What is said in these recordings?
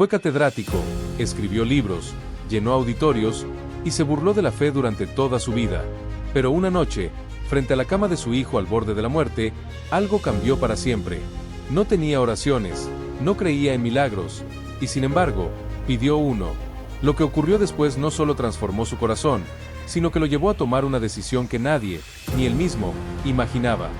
Fue catedrático, escribió libros, llenó auditorios y se burló de la fe durante toda su vida. Pero una noche, frente a la cama de su hijo al borde de la muerte, algo cambió para siempre. No tenía oraciones, no creía en milagros, y sin embargo, pidió uno. Lo que ocurrió después no solo transformó su corazón, sino que lo llevó a tomar una decisión que nadie, ni él mismo, imaginaba.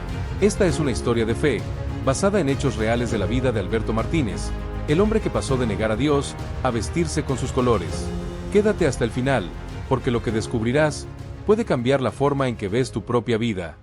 Esta es una historia de fe, basada en hechos reales de la vida de Alberto Martínez, el hombre que pasó de negar a Dios a vestirse con sus colores. Quédate hasta el final, porque lo que descubrirás puede cambiar la forma en que ves tu propia vida.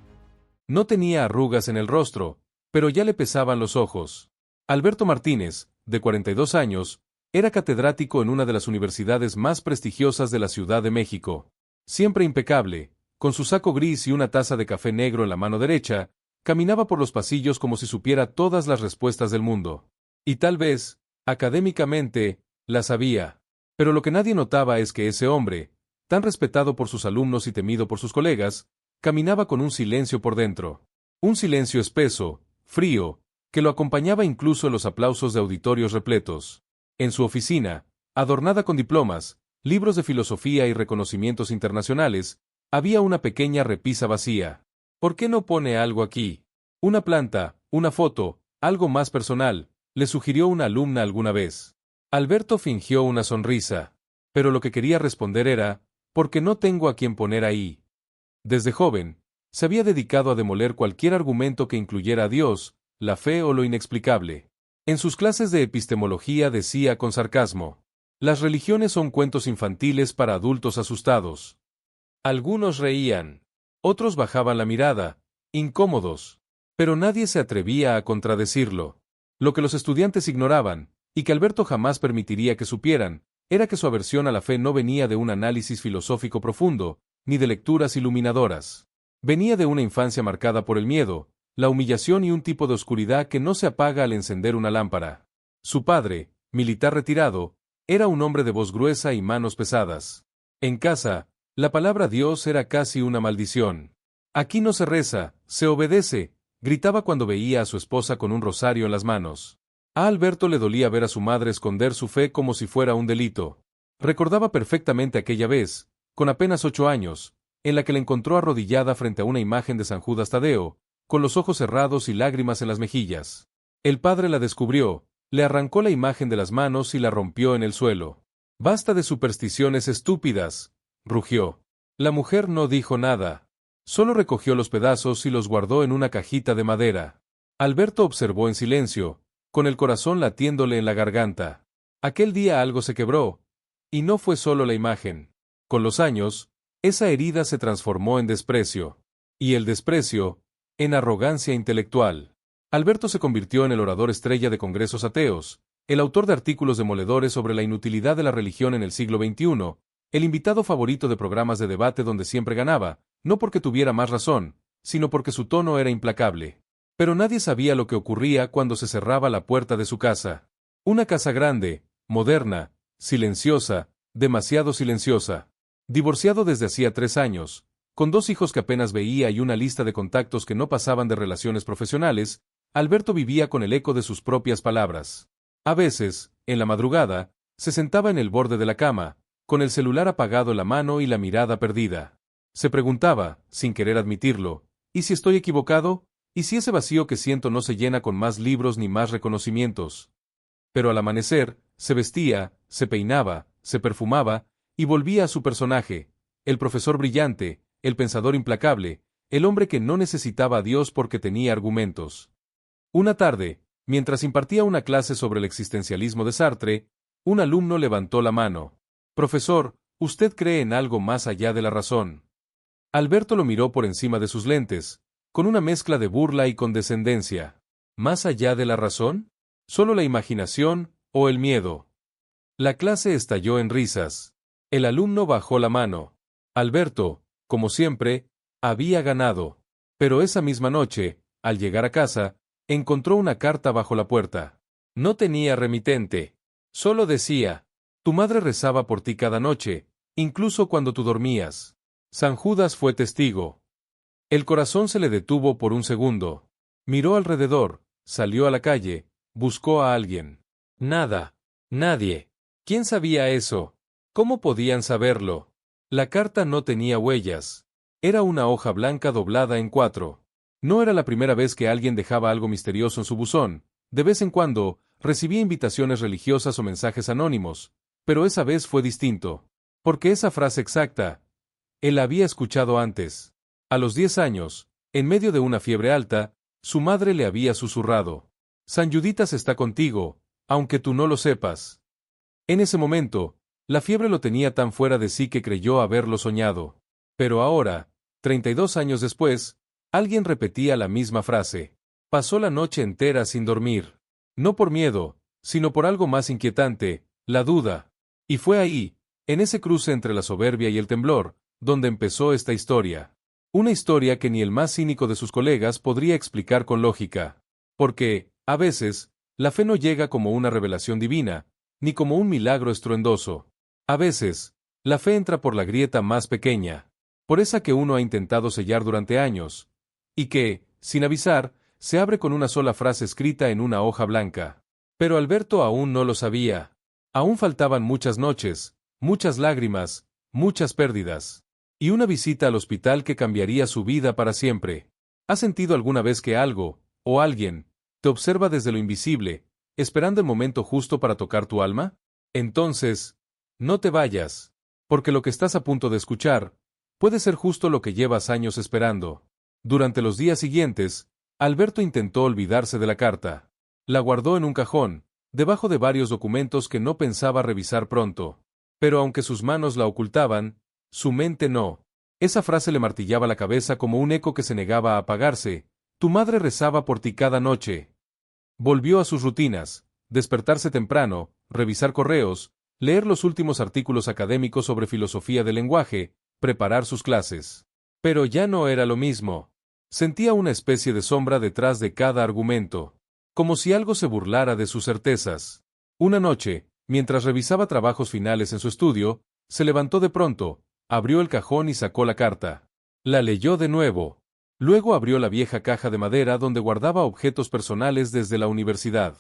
No tenía arrugas en el rostro, pero ya le pesaban los ojos. Alberto Martínez, de 42 años, era catedrático en una de las universidades más prestigiosas de la Ciudad de México. Siempre impecable, con su saco gris y una taza de café negro en la mano derecha, caminaba por los pasillos como si supiera todas las respuestas del mundo. Y tal vez, académicamente, las sabía. Pero lo que nadie notaba es que ese hombre, tan respetado por sus alumnos y temido por sus colegas, caminaba con un silencio por dentro. Un silencio espeso, frío, que lo acompañaba incluso en los aplausos de auditorios repletos. En su oficina, adornada con diplomas, libros de filosofía y reconocimientos internacionales, había una pequeña repisa vacía. ¿Por qué no pone algo aquí? Una planta, una foto, algo más personal, le sugirió una alumna alguna vez. Alberto fingió una sonrisa, pero lo que quería responder era, «¿Porque no tengo a quien poner ahí?» Desde joven, se había dedicado a demoler cualquier argumento que incluyera a Dios, la fe o lo inexplicable. En sus clases de epistemología decía con sarcasmo, «Las religiones son cuentos infantiles para adultos asustados». Algunos reían, otros bajaban la mirada, incómodos, pero nadie se atrevía a contradecirlo. Lo que los estudiantes ignoraban, y que Alberto jamás permitiría que supieran, era que su aversión a la fe no venía de un análisis filosófico profundo, ni de lecturas iluminadoras. Venía de una infancia marcada por el miedo, la humillación y un tipo de oscuridad que no se apaga al encender una lámpara. Su padre, militar retirado, era un hombre de voz gruesa y manos pesadas. En casa, la palabra Dios era casi una maldición. «Aquí no se reza, se obedece», gritaba cuando veía a su esposa con un rosario en las manos. A Alberto le dolía ver a su madre esconder su fe como si fuera un delito. Recordaba perfectamente aquella vez, con apenas 8 años, en la que la encontró arrodillada frente a una imagen de San Judas Tadeo, con los ojos cerrados y lágrimas en las mejillas. El padre la descubrió, le arrancó la imagen de las manos y la rompió en el suelo. «Basta de supersticiones estúpidas», rugió. La mujer no dijo nada. Solo recogió los pedazos y los guardó en una cajita de madera. Alberto observó en silencio, con el corazón latiéndole en la garganta. Aquel día algo se quebró, y no fue solo la imagen. Con los años, esa herida se transformó en desprecio. Y el desprecio, en arrogancia intelectual. Alberto se convirtió en el orador estrella de congresos ateos, el autor de artículos demoledores sobre la inutilidad de la religión en el siglo XXI, el invitado favorito de programas de debate donde siempre ganaba, no porque tuviera más razón, sino porque su tono era implacable. Pero nadie sabía lo que ocurría cuando se cerraba la puerta de su casa. Una casa grande, moderna, silenciosa, demasiado silenciosa. Divorciado desde hacía 3 años, con 2 hijos que apenas veía y una lista de contactos que no pasaban de relaciones profesionales, Alberto vivía con el eco de sus propias palabras. A veces, en la madrugada, se sentaba en el borde de la cama, con el celular apagado en la mano y la mirada perdida. Se preguntaba, sin querer admitirlo, ¿y si estoy equivocado? ¿Y si ese vacío que siento no se llena con más libros ni más reconocimientos? Pero al amanecer, se vestía, se peinaba, se perfumaba, y volvía a su personaje, el profesor brillante, el pensador implacable, el hombre que no necesitaba a Dios porque tenía argumentos. Una tarde, mientras impartía una clase sobre el existencialismo de Sartre, un alumno levantó la mano. «Profesor, ¿usted cree en algo más allá de la razón?» Alberto lo miró por encima de sus lentes, con una mezcla de burla y condescendencia. ¿Más allá de la razón? ¿Solo la imaginación, o el miedo? La clase estalló en risas. El alumno bajó la mano. Alberto, como siempre, había ganado. Pero esa misma noche, al llegar a casa, encontró una carta bajo la puerta. No tenía remitente. Solo decía, «Tu madre rezaba por ti cada noche, incluso cuando tú dormías». San Judas fue testigo. El corazón se le detuvo por un segundo. Miró alrededor, salió a la calle, buscó a alguien. Nada. Nadie. ¿Quién sabía eso? ¿Cómo podían saberlo? La carta no tenía huellas. Era una hoja blanca doblada en 4. No era la primera vez que alguien dejaba algo misterioso en su buzón. De vez en cuando, recibía invitaciones religiosas o mensajes anónimos, pero esa vez fue distinto. Porque esa frase exacta, él la había escuchado antes. A los 10 años, en medio de una fiebre alta, su madre le había susurrado: San Juditas está contigo, aunque tú no lo sepas. En ese momento, la fiebre lo tenía tan fuera de sí que creyó haberlo soñado. Pero ahora, 32 años después, alguien repetía la misma frase. Pasó la noche entera sin dormir. No por miedo, sino por algo más inquietante, la duda. Y fue ahí, en ese cruce entre la soberbia y el temblor, donde empezó esta historia. Una historia que ni el más cínico de sus colegas podría explicar con lógica. Porque, a veces, la fe no llega como una revelación divina, ni como un milagro estruendoso. A veces, la fe entra por la grieta más pequeña, por esa que uno ha intentado sellar durante años, y que, sin avisar, se abre con una sola frase escrita en una hoja blanca. Pero Alberto aún no lo sabía. Aún faltaban muchas noches, muchas lágrimas, muchas pérdidas, y una visita al hospital que cambiaría su vida para siempre. ¿Has sentido alguna vez que algo, o alguien, te observa desde lo invisible, esperando el momento justo para tocar tu alma? Entonces, no te vayas, porque lo que estás a punto de escuchar puede ser justo lo que llevas años esperando. Durante los días siguientes, Alberto intentó olvidarse de la carta. La guardó en un cajón, debajo de varios documentos que no pensaba revisar pronto. Pero aunque sus manos la ocultaban, su mente no. Esa frase le martillaba la cabeza como un eco que se negaba a apagarse. Tu madre rezaba por ti cada noche. Volvió a sus rutinas: despertarse temprano, revisar correos, leer los últimos artículos académicos sobre filosofía del lenguaje, preparar sus clases. Pero ya no era lo mismo. Sentía una especie de sombra detrás de cada argumento, como si algo se burlara de sus certezas. Una noche, mientras revisaba trabajos finales en su estudio, se levantó de pronto, abrió el cajón y sacó la carta. La leyó de nuevo. Luego abrió la vieja caja de madera donde guardaba objetos personales desde la universidad.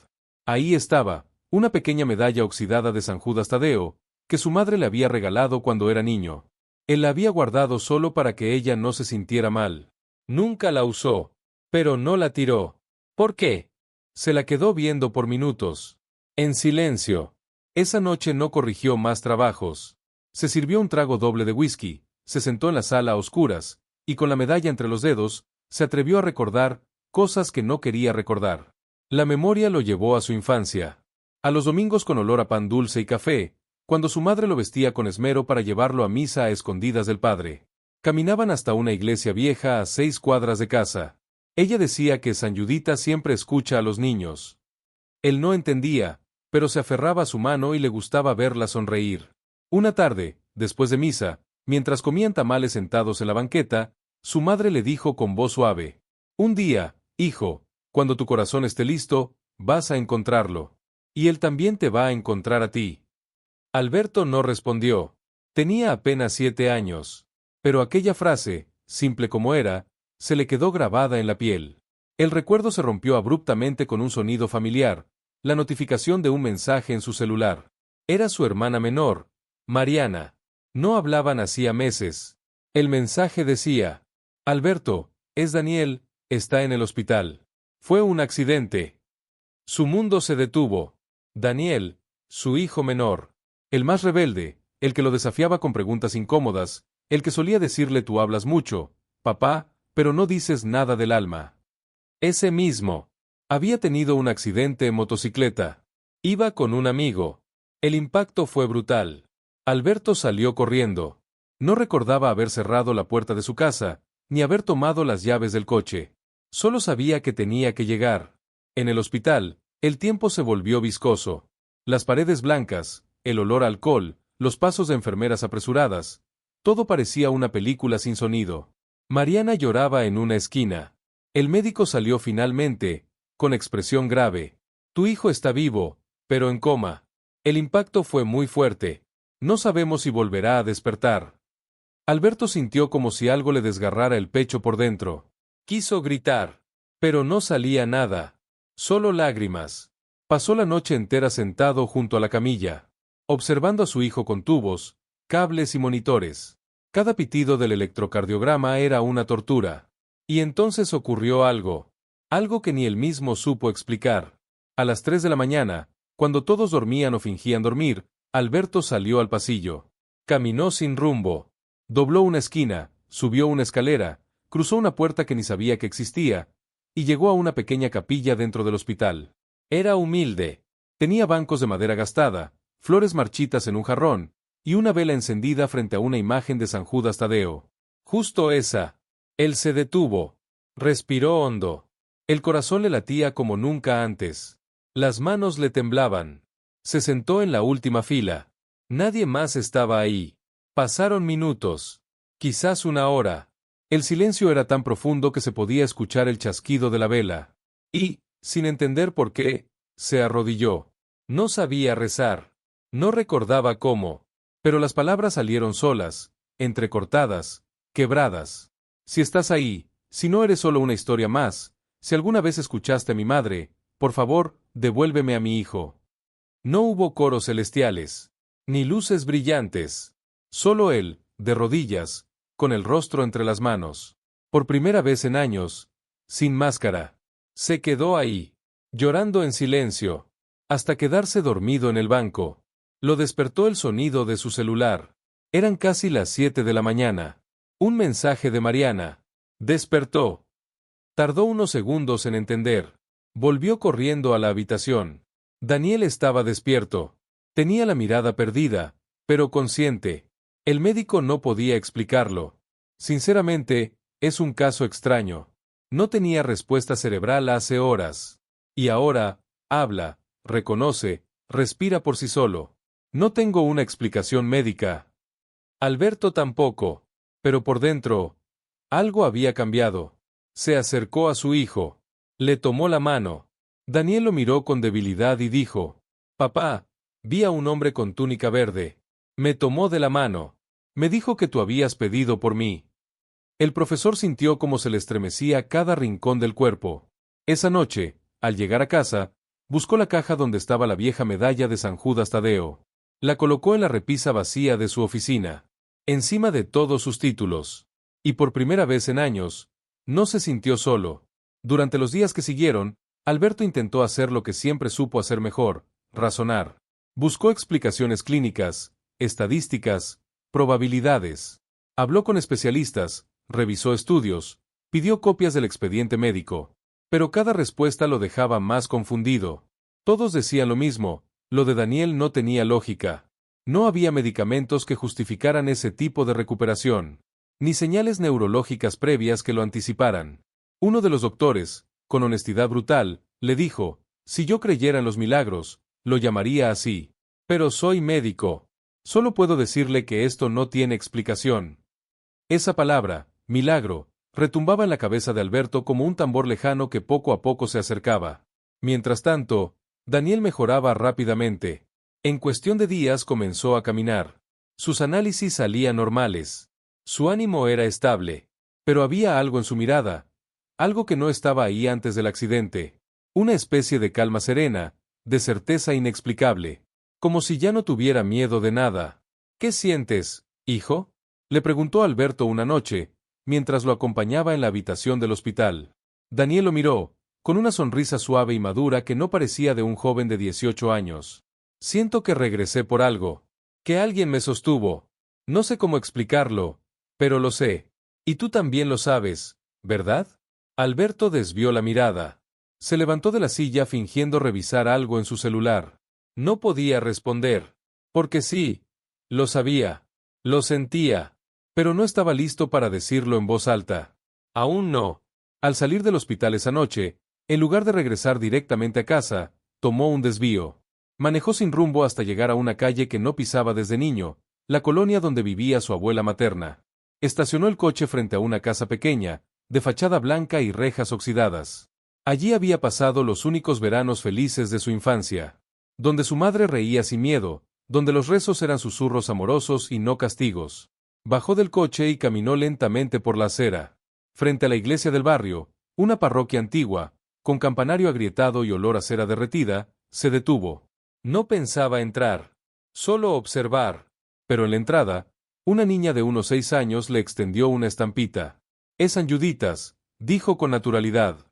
Ahí estaba, una pequeña medalla oxidada de San Judas Tadeo, que su madre le había regalado cuando era niño. Él la había guardado solo para que ella no se sintiera mal. Nunca la usó, pero no la tiró. ¿Por qué? Se la quedó viendo por minutos, en silencio. Esa noche no corrigió más trabajos. Se sirvió un trago doble de whisky, se sentó en la sala a oscuras, y con la medalla entre los dedos, se atrevió a recordar cosas que no quería recordar. La memoria lo llevó a su infancia. A los domingos con olor a pan dulce y café, cuando su madre lo vestía con esmero para llevarlo a misa a escondidas del padre. Caminaban hasta una iglesia vieja a 6 cuadras de casa. Ella decía que San Judita siempre escucha a los niños. Él no entendía, pero se aferraba a su mano y le gustaba verla sonreír. Una tarde, después de misa, mientras comían tamales sentados en la banqueta, su madre le dijo con voz suave: un día, hijo, cuando tu corazón esté listo, vas a encontrarlo. Y él también te va a encontrar a ti. Alberto no respondió. Tenía apenas 7 años. Pero aquella frase, simple como era, se le quedó grabada en la piel. El recuerdo se rompió abruptamente con un sonido familiar, la notificación de un mensaje en su celular. Era su hermana menor, Mariana. No hablaban hacía meses. El mensaje decía: Alberto, es Daniel, está en el hospital. Fue un accidente. Su mundo se detuvo. Daniel, su hijo menor, el más rebelde, el que lo desafiaba con preguntas incómodas, el que solía decirle: tú hablas mucho, papá, pero no dices nada del alma. Ese mismo. Había tenido un accidente en motocicleta. Iba con un amigo. El impacto fue brutal. Alberto salió corriendo. No recordaba haber cerrado la puerta de su casa, ni haber tomado las llaves del coche. Solo sabía que tenía que llegar. En el hospital, el tiempo se volvió viscoso. Las paredes blancas, el olor a alcohol, los pasos de enfermeras apresuradas. Todo parecía una película sin sonido. Mariana lloraba en una esquina. El médico salió finalmente, con expresión grave. Tu hijo está vivo, pero en coma. El impacto fue muy fuerte. No sabemos si volverá a despertar. Alberto sintió como si algo le desgarrara el pecho por dentro. Quiso gritar, pero no salía nada. Solo lágrimas. Pasó la noche entera sentado junto a la camilla, observando a su hijo con tubos, cables y monitores. Cada pitido del electrocardiograma era una tortura. Y entonces ocurrió algo que ni él mismo supo explicar. A las 3 de la mañana, cuando todos dormían o fingían dormir, Alberto salió al pasillo. Caminó sin rumbo. Dobló una esquina, subió una escalera, cruzó una puerta que ni sabía que existía, y llegó a una pequeña capilla dentro del hospital. Era humilde. Tenía bancos de madera gastada, flores marchitas en un jarrón, y una vela encendida frente a una imagen de San Judas Tadeo. Justo esa. Él se detuvo. Respiró hondo. El corazón le latía como nunca antes. Las manos le temblaban. Se sentó en la última fila. Nadie más estaba ahí. Pasaron minutos. Quizás una hora. El silencio era tan profundo que se podía escuchar el chasquido de la vela. Y, sin entender por qué, se arrodilló. No sabía rezar. No recordaba cómo. Pero las palabras salieron solas, entrecortadas, quebradas. Si estás ahí, si no eres solo una historia más, si alguna vez escuchaste a mi madre, por favor, devuélveme a mi hijo. No hubo coros celestiales, ni luces brillantes. Solo él, de rodillas, con el rostro entre las manos. Por primera vez en años, sin máscara. Se quedó ahí, llorando en silencio, hasta quedarse dormido en el banco. Lo despertó el sonido de su celular. Eran casi las 7 de la mañana. Un mensaje de Mariana. Despertó. Tardó unos segundos en entender. Volvió corriendo a la habitación. Daniel estaba despierto. Tenía la mirada perdida, pero consciente. El médico no podía explicarlo. Sinceramente, es un caso extraño. No tenía respuesta cerebral hace horas. Y ahora, habla, reconoce, respira por sí solo. No tengo una explicación médica. Alberto tampoco. Pero por dentro, algo había cambiado. Se acercó a su hijo. Le tomó la mano. Daniel lo miró con debilidad y dijo: «Papá, vi a un hombre con túnica verde. Me tomó de la mano. Me dijo que tú habías pedido por mí». El profesor sintió como se le estremecía cada rincón del cuerpo. Esa noche, al llegar a casa, buscó la caja donde estaba la vieja medalla de San Judas Tadeo. La colocó en la repisa vacía de su oficina, encima de todos sus títulos. Y por primera vez en años, no se sintió solo. Durante los días que siguieron, Alberto intentó hacer lo que siempre supo hacer mejor: razonar. Buscó explicaciones clínicas, estadísticas, probabilidades. Habló con especialistas, revisó estudios, pidió copias del expediente médico. Pero cada respuesta lo dejaba más confundido. Todos decían lo mismo: lo de Daniel no tenía lógica. No había medicamentos que justificaran ese tipo de recuperación, ni señales neurológicas previas que lo anticiparan. Uno de los doctores, con honestidad brutal, le dijo: «Si yo creyera en los milagros, lo llamaría así. Pero soy médico. Solo puedo decirle que esto no tiene explicación». Esa palabra, milagro, retumbaba en la cabeza de Alberto como un tambor lejano que poco a poco se acercaba. Mientras tanto, Daniel mejoraba rápidamente. En cuestión de días comenzó a caminar. Sus análisis salían normales. Su ánimo era estable. Pero había algo en su mirada, algo que no estaba ahí antes del accidente. Una especie de calma serena, de certeza inexplicable. Como si ya no tuviera miedo de nada. «¿Qué sientes, hijo?», le preguntó Alberto una noche, mientras lo acompañaba en la habitación del hospital. Daniel lo miró, con una sonrisa suave y madura que no parecía de un joven de 18 años. «Siento que regresé por algo. Que alguien me sostuvo. No sé cómo explicarlo, pero lo sé. Y tú también lo sabes, ¿verdad?». Alberto desvió la mirada. Se levantó de la silla fingiendo revisar algo en su celular. No podía responder. Porque sí, lo sabía. Lo sentía. Pero no estaba listo para decirlo en voz alta. Aún no. Al salir del hospital esa noche, en lugar de regresar directamente a casa, tomó un desvío. Manejó sin rumbo hasta llegar a una calle que no pisaba desde niño, la colonia donde vivía su abuela materna. Estacionó el coche frente a una casa pequeña, de fachada blanca y rejas oxidadas. Allí había pasado los únicos veranos felices de su infancia. Donde su madre reía sin miedo, donde los rezos eran susurros amorosos y no castigos. Bajó del coche y caminó lentamente por la acera. Frente a la iglesia del barrio, una parroquia antigua, con campanario agrietado y olor a cera derretida, Se detuvo. No pensaba entrar. Solo observar. Pero en la entrada, una niña de unos 6 años le extendió una estampita. «Es San Juditas», dijo con naturalidad.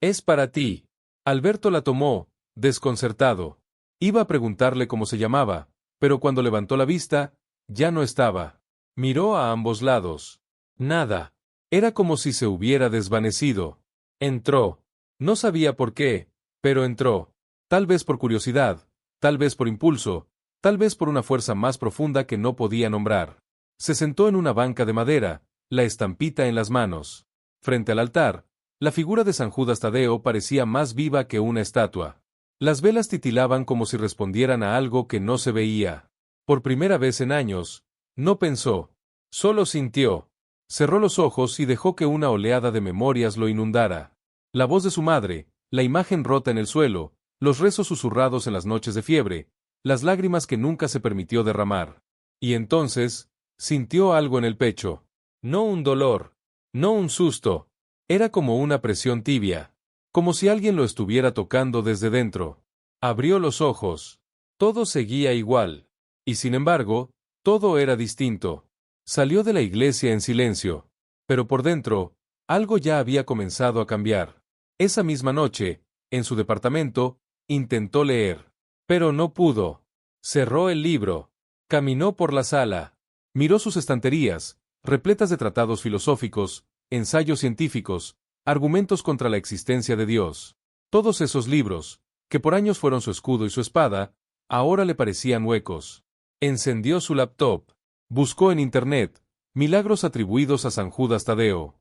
«Es para ti». Alberto la tomó, desconcertado. Iba a preguntarle cómo se llamaba, pero cuando levantó la vista, ya no estaba. Miró a ambos lados. Nada. Era como si se hubiera desvanecido. Entró. No sabía por qué, pero entró. Tal vez por curiosidad, tal vez por impulso, tal vez por una fuerza más profunda que no podía nombrar. Se sentó en una banca de madera, la estampita en las manos. Frente al altar, la figura de San Judas Tadeo parecía más viva que una estatua. Las velas titilaban como si respondieran a algo que no se veía. Por primera vez en años, no pensó, solo sintió. Cerró los ojos y dejó que una oleada de memorias lo inundara. La voz de su madre, la imagen rota en el suelo, los rezos susurrados en las noches de fiebre, las lágrimas que nunca se permitió derramar. Y entonces, sintió algo en el pecho. No un dolor, no un susto. Era como una presión tibia, como si alguien lo estuviera tocando desde dentro. Abrió los ojos. Todo seguía igual. Y sin embargo, todo era distinto. Salió de la iglesia en silencio. Pero por dentro, algo ya había comenzado a cambiar. Esa misma noche, en su departamento, intentó leer. Pero no pudo. Cerró el libro. Caminó por la sala. Miró sus estanterías, repletas de tratados filosóficos, ensayos científicos, argumentos contra la existencia de Dios. Todos esos libros, que por años fueron su escudo y su espada, ahora le parecían huecos. Encendió su laptop. Buscó en Internet, milagros atribuidos a San Judas Tadeo.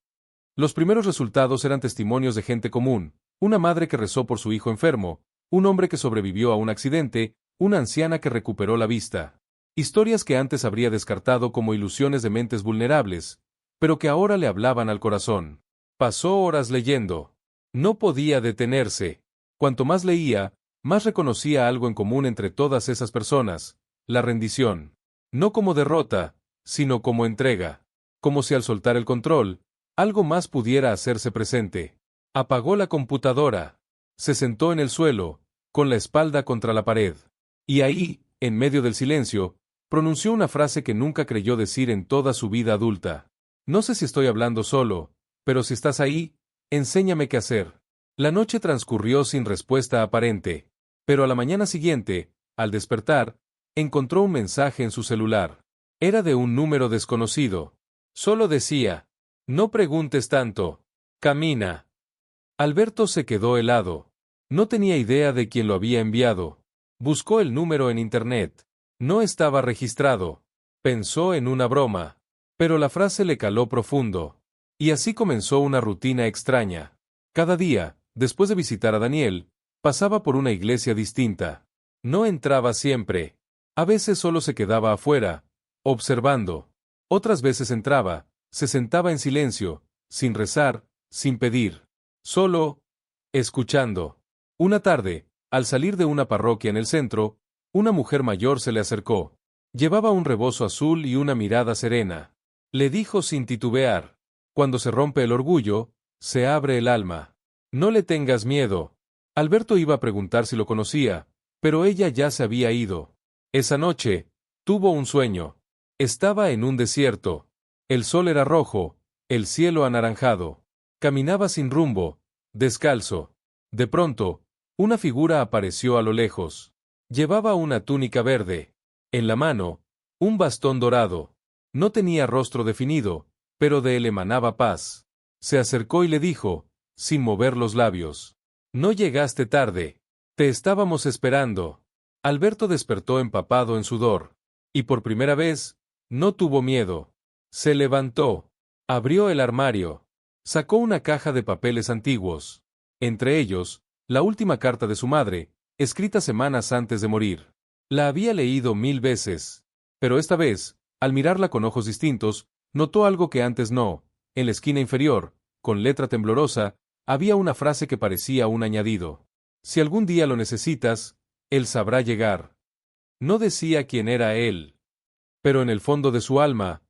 Los primeros resultados eran testimonios de gente común, una madre que rezó por su hijo enfermo, un hombre que sobrevivió a un accidente, una anciana que recuperó la vista. Historias que antes habría descartado como ilusiones de mentes vulnerables, pero que ahora le hablaban al corazón. Pasó horas leyendo. No podía detenerse. Cuanto más leía, más reconocía algo en común entre todas esas personas: la rendición. No como derrota, sino como entrega. Como si al soltar el control, algo más pudiera hacerse presente. Apagó la computadora. Se sentó en el suelo, con la espalda contra la pared. Y ahí, en medio del silencio, pronunció una frase que nunca creyó decir en toda su vida adulta. No sé si estoy hablando solo, pero si estás ahí, enséñame qué hacer. La noche transcurrió sin respuesta aparente, pero a la mañana siguiente, al despertar, encontró un mensaje en su celular. Era de un número desconocido. Solo decía: «No preguntes tanto. Camina». Alberto se quedó helado. No tenía idea de quién lo había enviado. Buscó el número en Internet. No estaba registrado. Pensó en una broma. Pero la frase le caló profundo. Y así comenzó una rutina extraña. Cada día, después de visitar a Daniel, pasaba por una iglesia distinta. No entraba siempre. A veces solo se quedaba afuera, observando. Otras veces entraba, se sentaba en silencio, sin rezar, sin pedir. Solo, escuchando. Una tarde, al salir de una parroquia en el centro, una mujer mayor se le acercó. Llevaba un rebozo azul y una mirada serena. Le dijo sin titubear: «Cuando se rompe el orgullo, se abre el alma. No le tengas miedo». Alberto iba a preguntar si lo conocía, pero ella ya se había ido. Esa noche, tuvo un sueño. Estaba en un desierto. El sol era rojo, el cielo anaranjado. Caminaba sin rumbo, descalzo. De pronto, una figura apareció a lo lejos. Llevaba una túnica verde. En la mano, un bastón dorado. No tenía rostro definido, pero de él emanaba paz. Se acercó y le dijo, sin mover los labios: «No llegaste tarde. Te estábamos esperando». Alberto despertó empapado en sudor. Y por primera vez, no tuvo miedo. Se levantó. Abrió el armario. Sacó una caja de papeles antiguos. Entre ellos, la última carta de su madre, escrita semanas antes de morir. La había leído 1000 veces. Pero esta vez, al mirarla con ojos distintos, notó algo que antes no. En la esquina inferior, con letra temblorosa, había una frase que parecía un añadido: «Si algún día lo necesitas, él sabrá llegar». No decía quién era él. Pero en el fondo de su alma,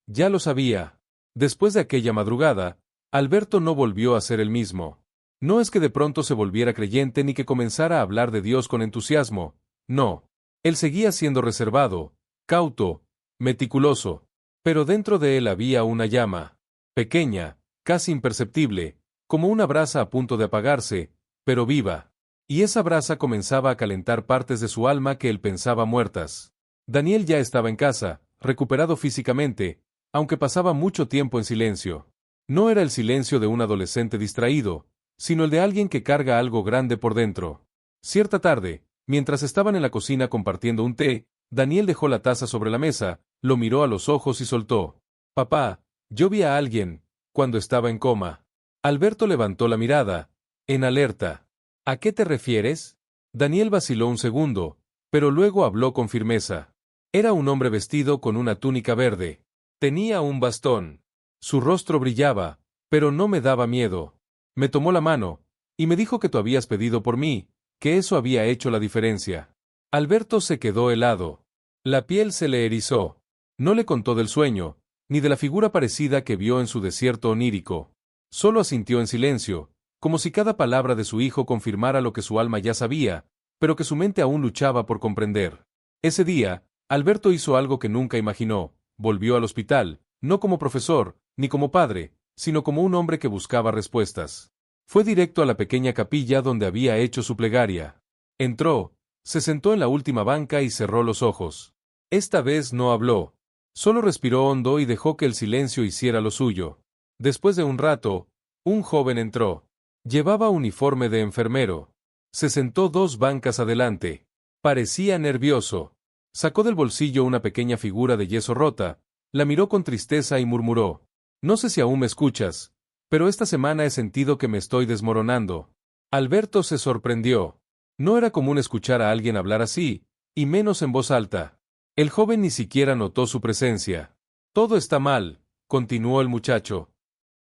ya lo sabía. Después de aquella madrugada, Alberto no volvió a ser el mismo. No es que de pronto se volviera creyente ni que comenzara a hablar de Dios con entusiasmo, no. Él seguía siendo reservado, cauto, meticuloso. Pero dentro de él había una llama, pequeña, casi imperceptible, como una brasa a punto de apagarse, pero viva. Y esa brasa comenzaba a calentar partes de su alma que él pensaba muertas. Daniel ya estaba en casa, recuperado físicamente, aunque pasaba mucho tiempo en silencio. No era el silencio de un adolescente distraído, sino el de alguien que carga algo grande por dentro. Cierta tarde, mientras estaban en la cocina compartiendo un té, Daniel dejó la taza sobre la mesa, lo miró a los ojos y soltó: «Papá, yo vi a alguien, cuando estaba en coma». Alberto levantó la mirada, en alerta. «¿A qué te refieres?». Daniel vaciló un segundo, pero luego habló con firmeza. Era un hombre vestido con una túnica verde. Tenía un bastón. Su rostro brillaba, pero no me daba miedo. Me tomó la mano, y me dijo que tú habías pedido por mí, que eso había hecho la diferencia. Alberto se quedó helado. La piel se le erizó. No le contó del sueño, ni de la figura parecida que vio en su desierto onírico. Solo asintió en silencio, como si cada palabra de su hijo confirmara lo que su alma ya sabía, pero que su mente aún luchaba por comprender. Ese día, Alberto hizo algo que nunca imaginó: volvió al hospital, no como profesor, ni como padre, sino como un hombre que buscaba respuestas. Fue directo a la pequeña capilla donde había hecho su plegaria. Entró, se sentó en la última banca y cerró los ojos. Esta vez no habló. Solo respiró hondo y dejó que el silencio hiciera lo suyo. Después de un rato, un joven entró. Llevaba uniforme de enfermero. Se sentó 2 bancas adelante. Parecía nervioso. Sacó del bolsillo una pequeña figura de yeso rota, la miró con tristeza y murmuró: «No sé si aún me escuchas, pero esta semana he sentido que me estoy desmoronando». Alberto se sorprendió. No era común escuchar a alguien hablar así, y menos en voz alta. El joven ni siquiera notó su presencia. «Todo está mal», continuó el muchacho.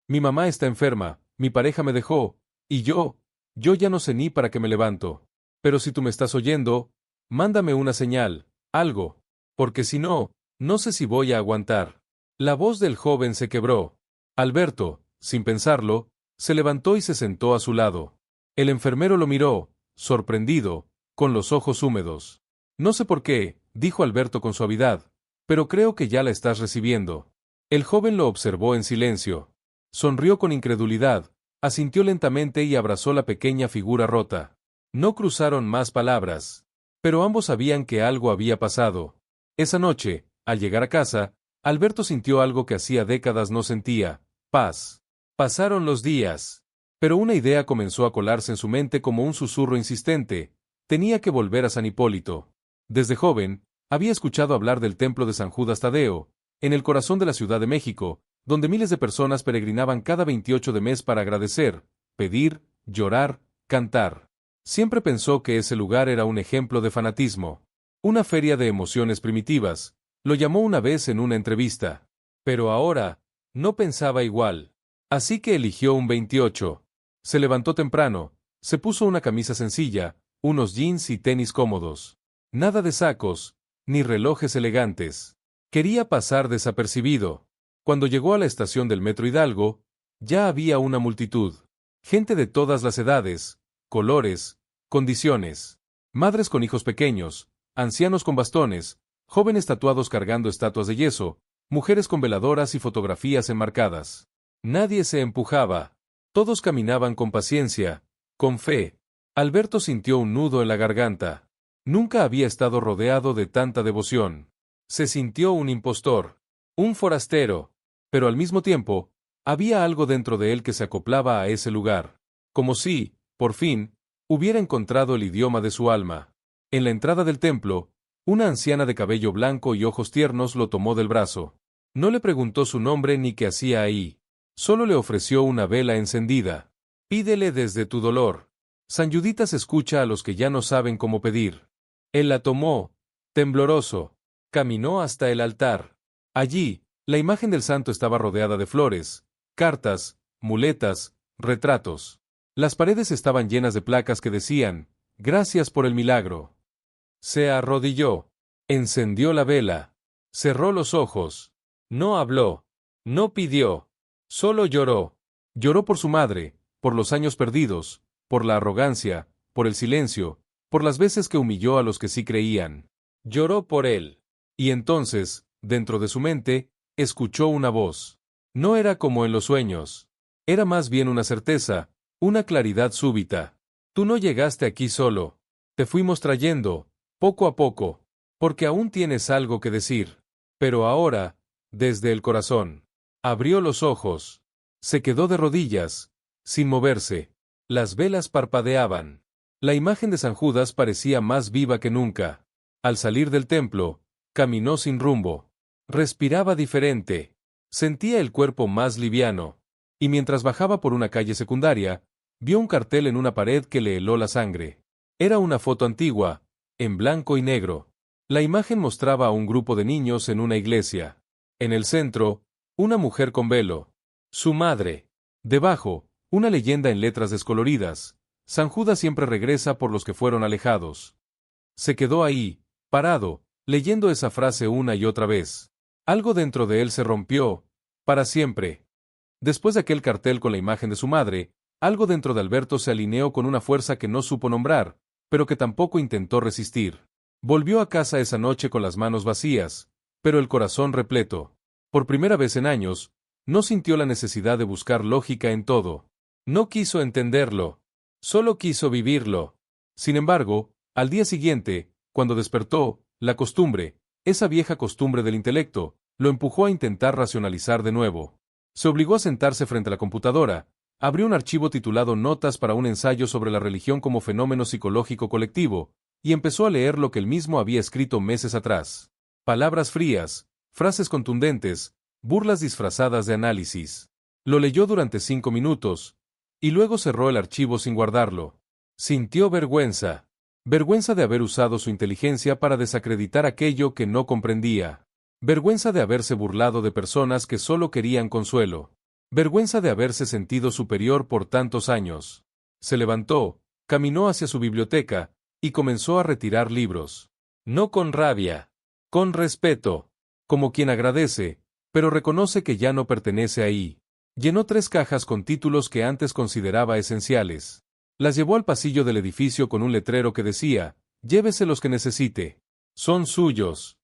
«Mi mamá está enferma, mi pareja me dejó, y yo ya no sé ni para qué me levanto. Pero si tú me estás oyendo, mándame una señal, algo, porque si no, no sé si voy a aguantar». La voz del joven se quebró. Alberto, sin pensarlo, se levantó y se sentó a su lado. El enfermero lo miró, sorprendido, con los ojos húmedos. «No sé por qué», dijo Alberto con suavidad, «pero creo que ya la estás recibiendo». El joven lo observó en silencio. Sonrió con incredulidad, asintió lentamente y abrazó la pequeña figura rota. No cruzaron más palabras, pero ambos sabían que algo había pasado. Esa noche, al llegar a casa, Alberto sintió algo que hacía décadas no sentía: paz. Pasaron los días, pero una idea comenzó a colarse en su mente como un susurro insistente: tenía que volver a San Hipólito. Desde joven, había escuchado hablar del templo de San Judas Tadeo, en el corazón de la Ciudad de México, donde miles de personas peregrinaban cada 28 de mes para agradecer, pedir, llorar, cantar. Siempre pensó que ese lugar era un ejemplo de fanatismo, una feria de emociones primitivas. Lo llamó una vez en una entrevista. Pero ahora, no pensaba igual. Así que eligió un 28. Se levantó temprano, se puso una camisa sencilla, unos jeans y tenis cómodos. Nada de sacos, ni relojes elegantes. Quería pasar desapercibido. Cuando llegó a la estación del Metro Hidalgo, ya había una multitud. Gente de todas las edades, colores, condiciones. Madres con hijos pequeños, ancianos con bastones, jóvenes tatuados cargando estatuas de yeso, mujeres con veladoras y fotografías enmarcadas. Nadie se empujaba. Todos caminaban con paciencia, con fe. Alberto sintió un nudo en la garganta. Nunca había estado rodeado de tanta devoción. Se sintió un impostor, un forastero, pero al mismo tiempo, había algo dentro de él que se acoplaba a ese lugar. Como si, por fin, hubiera encontrado el idioma de su alma. En la entrada del templo, una anciana de cabello blanco y ojos tiernos lo tomó del brazo. No le preguntó su nombre ni qué hacía ahí. Solo le ofreció una vela encendida. «Pídele desde tu dolor. San Juditas escucha a los que ya no saben cómo pedir». Él la tomó, tembloroso. Caminó hasta el altar. Allí, la imagen del santo estaba rodeada de flores, cartas, muletas, retratos. Las paredes estaban llenas de placas que decían: «Gracias por el milagro». Se arrodilló. Encendió la vela. Cerró los ojos. No habló. No pidió. Solo lloró. Lloró por su madre, por los años perdidos, por la arrogancia, por el silencio, por las veces que humilló a los que sí creían. Lloró por él. Y entonces, dentro de su mente, escuchó una voz. No era como en los sueños. Era más bien una certeza, una claridad súbita. Tú no llegaste aquí solo. Te fuimos trayendo, poco a poco, porque aún tienes algo que decir. Pero ahora, desde el corazón. Abrió los ojos. Se quedó de rodillas, sin moverse. Las velas parpadeaban. La imagen de San Judas parecía más viva que nunca. Al salir del templo, caminó sin rumbo. Respiraba diferente. Sentía el cuerpo más liviano. Y mientras bajaba por una calle secundaria, vio un cartel en una pared que le heló la sangre. Era una foto antigua, en blanco y negro. La imagen mostraba a un grupo de niños en una iglesia. En el centro, una mujer con velo. Su madre. Debajo, una leyenda en letras descoloridas. San Judas siempre regresa por los que fueron alejados. Se quedó ahí, parado, leyendo esa frase una y otra vez. Algo dentro de él se rompió, para siempre. Después de aquel cartel con la imagen de su madre, algo dentro de Alberto se alineó con una fuerza que no supo nombrar, pero que tampoco intentó resistir. Volvió a casa esa noche con las manos vacías, pero el corazón repleto. Por primera vez en años, no sintió la necesidad de buscar lógica en todo. No quiso entenderlo. Solo quiso vivirlo. Sin embargo, al día siguiente, cuando despertó, la costumbre, esa vieja costumbre del intelecto, lo empujó a intentar racionalizar de nuevo. Se obligó a sentarse frente a la computadora, abrió un archivo titulado Notas para un ensayo sobre la religión como fenómeno psicológico colectivo, y empezó a leer lo que él mismo había escrito meses atrás. Palabras frías, frases contundentes, burlas disfrazadas de análisis. Lo leyó durante 5 minutos, y luego cerró el archivo sin guardarlo. Sintió vergüenza. Vergüenza de haber usado su inteligencia para desacreditar aquello que no comprendía. Vergüenza de haberse burlado de personas que solo querían consuelo. Vergüenza de haberse sentido superior por tantos años. Se levantó, caminó hacia su biblioteca, y comenzó a retirar libros. No con rabia, con respeto, como quien agradece, pero reconoce que ya no pertenece ahí. Llenó 3 cajas con títulos que antes consideraba esenciales. Las llevó al pasillo del edificio con un letrero que decía, llévese los que necesite. Son suyos.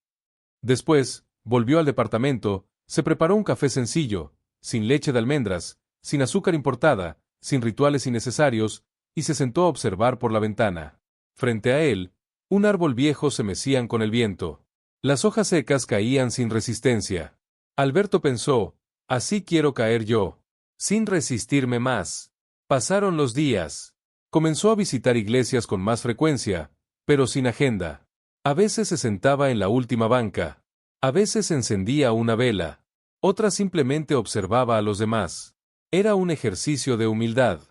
Después, volvió al departamento, se preparó un café sencillo, sin leche de almendras, sin azúcar importada, sin rituales innecesarios, y se sentó a observar por la ventana. Frente a él, un árbol viejo se mecían con el viento. Las hojas secas caían sin resistencia. Alberto pensó, así quiero caer yo, sin resistirme más. Pasaron los días. Comenzó a visitar iglesias con más frecuencia, pero sin agenda. A veces se sentaba en la última banca. A veces encendía una vela. Otras simplemente observaba a los demás. Era un ejercicio de humildad,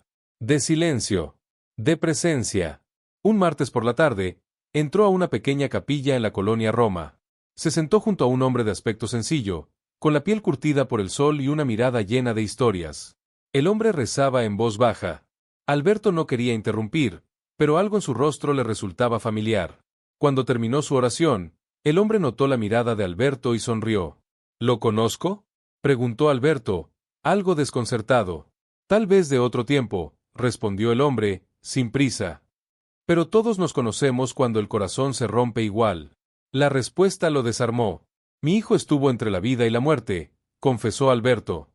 de silencio, de presencia. Un martes por la tarde, entró a una pequeña capilla en la colonia Roma. Se sentó junto a un hombre de aspecto sencillo, con la piel curtida por el sol y una mirada llena de historias. El hombre rezaba en voz baja. Alberto no quería interrumpir, pero algo en su rostro le resultaba familiar. Cuando terminó su oración, el hombre notó la mirada de Alberto y sonrió. ¿Lo conozco?, preguntó Alberto, algo desconcertado. Tal vez de otro tiempo, respondió el hombre, sin prisa. Pero todos nos conocemos cuando el corazón se rompe igual. La respuesta lo desarmó. Mi hijo estuvo entre la vida y la muerte, confesó Alberto.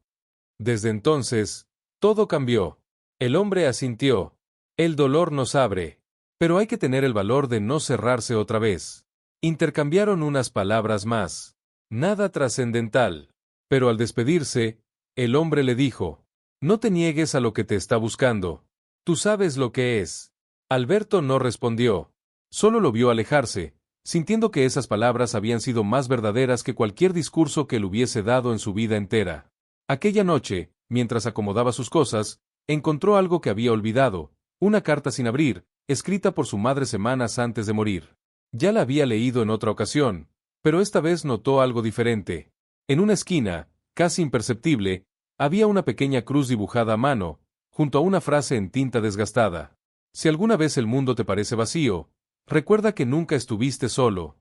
Desde entonces, todo cambió. El hombre asintió. El dolor nos abre. Pero hay que tener el valor de no cerrarse otra vez. Intercambiaron unas palabras más. Nada trascendental. Pero al despedirse, el hombre le dijo, no te niegues a lo que te está buscando. Tú sabes lo que es. Alberto no respondió. Solo lo vio alejarse, sintiendo que esas palabras habían sido más verdaderas que cualquier discurso que él hubiese dado en su vida entera. Aquella noche, mientras acomodaba sus cosas, encontró algo que había olvidado, una carta sin abrir, escrita por su madre semanas antes de morir. Ya la había leído en otra ocasión, pero esta vez notó algo diferente. En una esquina, casi imperceptible, había una pequeña cruz dibujada a mano, junto a una frase en tinta desgastada. Si alguna vez el mundo te parece vacío, recuerda que nunca estuviste solo.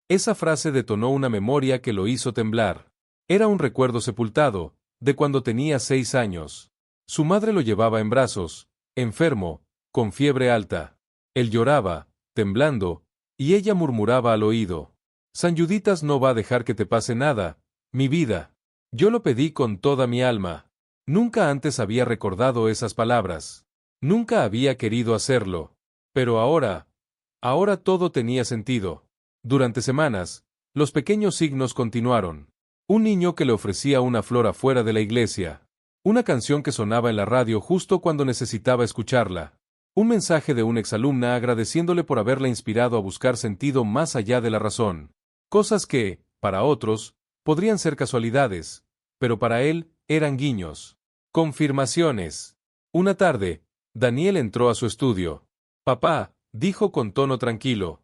Esa frase detonó una memoria que lo hizo temblar. Era un recuerdo sepultado, de cuando tenía 6 años. Su madre lo llevaba en brazos, enfermo, con fiebre alta. Él lloraba, temblando, y ella murmuraba al oído: San Juditas no va a dejar que te pase nada, mi vida. Yo lo pedí con toda mi alma. Nunca antes había recordado esas palabras. Nunca había querido hacerlo. Pero ahora todo tenía sentido. Durante semanas, los pequeños signos continuaron. Un niño que le ofrecía una flor afuera de la iglesia. Una canción que sonaba en la radio justo cuando necesitaba escucharla. Un mensaje de una exalumna agradeciéndole por haberla inspirado a buscar sentido más allá de la razón. Cosas que, para otros, podrían ser casualidades, pero para él, eran guiños. Confirmaciones. Una tarde, Daniel entró a su estudio. Papá, dijo con tono tranquilo.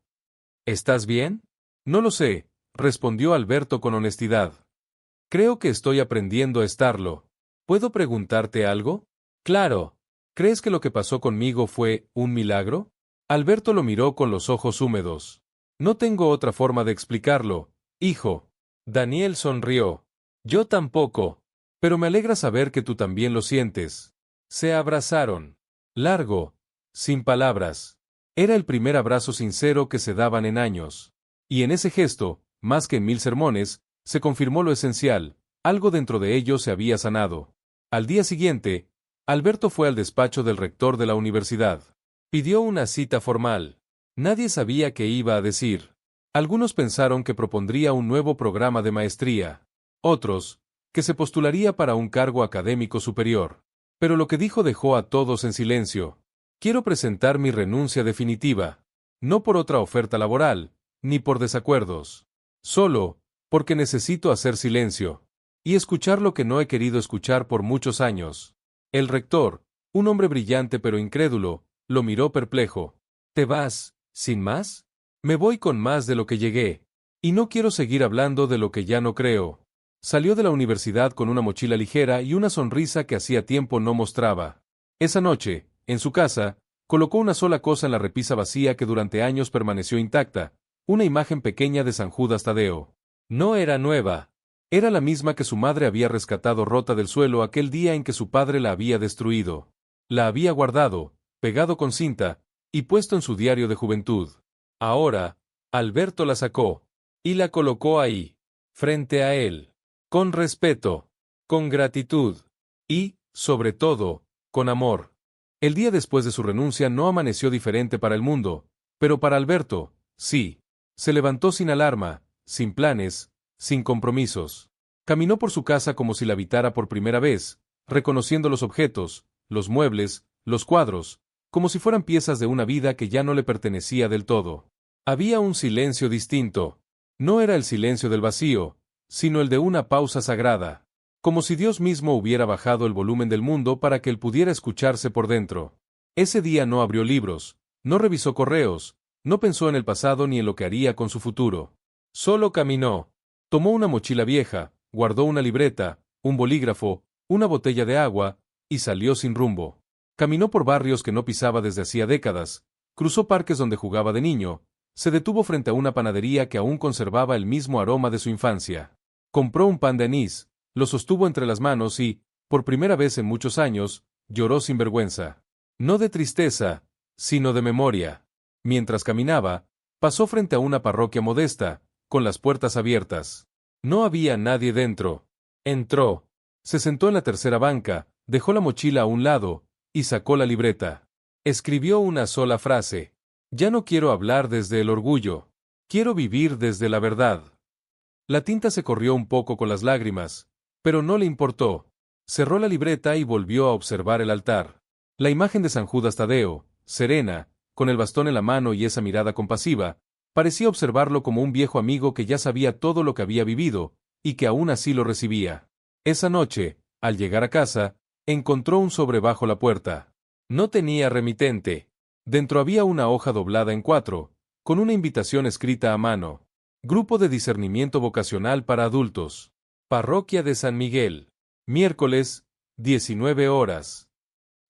¿Estás bien? No lo sé, respondió Alberto con honestidad. Creo que estoy aprendiendo a estarlo. ¿Puedo preguntarte algo? Claro. ¿Crees que lo que pasó conmigo fue un milagro? Alberto lo miró con los ojos húmedos. No tengo otra forma de explicarlo, hijo. Daniel sonrió. Yo tampoco. Pero me alegra saber que tú también lo sientes. Se abrazaron. Largo, sin palabras. Era el primer abrazo sincero que se daban en años. Y en ese gesto, más que en 1000 sermones, se confirmó lo esencial: algo dentro de ellos se había sanado. Al día siguiente, Alberto fue al despacho del rector de la universidad. Pidió una cita formal. Nadie sabía qué iba a decir. Algunos pensaron que propondría un nuevo programa de maestría. Otros, que se postularía para un cargo académico superior. Pero lo que dijo dejó a todos en silencio. Quiero presentar mi renuncia definitiva. No por otra oferta laboral, ni por desacuerdos. Solo, porque necesito hacer silencio. Y escuchar lo que no he querido escuchar por muchos años. El rector, un hombre brillante pero incrédulo, lo miró perplejo. ¿Te vas, sin más? Me voy con más de lo que llegué. Y no quiero seguir hablando de lo que ya no creo. Salió de la universidad con una mochila ligera y una sonrisa que hacía tiempo no mostraba. Esa noche, en su casa, colocó una sola cosa en la repisa vacía que durante años permaneció intacta: una imagen pequeña de San Judas Tadeo. No era nueva. Era la misma que su madre había rescatado rota del suelo aquel día en que su padre la había destruido. La había guardado, pegado con cinta, y puesto en su diario de juventud. Ahora, Alberto la sacó, y la colocó ahí, frente a él, con respeto, con gratitud, y, sobre todo, con amor. El día después de su renuncia no amaneció diferente para el mundo, pero para Alberto, sí. Se levantó sin alarma, sin planes, sin compromisos. Caminó por su casa como si la habitara por primera vez, reconociendo los objetos, los muebles, los cuadros, como si fueran piezas de una vida que ya no le pertenecía del todo. Había un silencio distinto. No era el silencio del vacío, sino el de una pausa sagrada. Como si Dios mismo hubiera bajado el volumen del mundo para que él pudiera escucharse por dentro. Ese día no abrió libros, no revisó correos, no pensó en el pasado ni en lo que haría con su futuro. Solo caminó. Tomó una mochila vieja, guardó una libreta, un bolígrafo, una botella de agua, y salió sin rumbo. Caminó por barrios que no pisaba desde hacía décadas, cruzó parques donde jugaba de niño, se detuvo frente a una panadería que aún conservaba el mismo aroma de su infancia. Compró un pan de anís, lo sostuvo entre las manos y, por primera vez en muchos años, lloró sin vergüenza. No de tristeza, sino de memoria. Mientras caminaba, pasó frente a una parroquia modesta, con las puertas abiertas. No había nadie dentro. Entró. Se sentó en la tercera banca, dejó la mochila a un lado, y sacó la libreta. Escribió una sola frase. Ya no quiero hablar desde el orgullo. Quiero vivir desde la verdad. La tinta se corrió un poco con las lágrimas, pero no le importó. Cerró la libreta y volvió a observar el altar. La imagen de San Judas Tadeo, serena, con el bastón en la mano y esa mirada compasiva, parecía observarlo como un viejo amigo que ya sabía todo lo que había vivido, y que aún así lo recibía. Esa noche, al llegar a casa, encontró un sobre bajo la puerta. No tenía remitente. Dentro había una hoja doblada en 4, con una invitación escrita a mano. Grupo de discernimiento vocacional para adultos. Parroquia de San Miguel. Miércoles, 19 horas.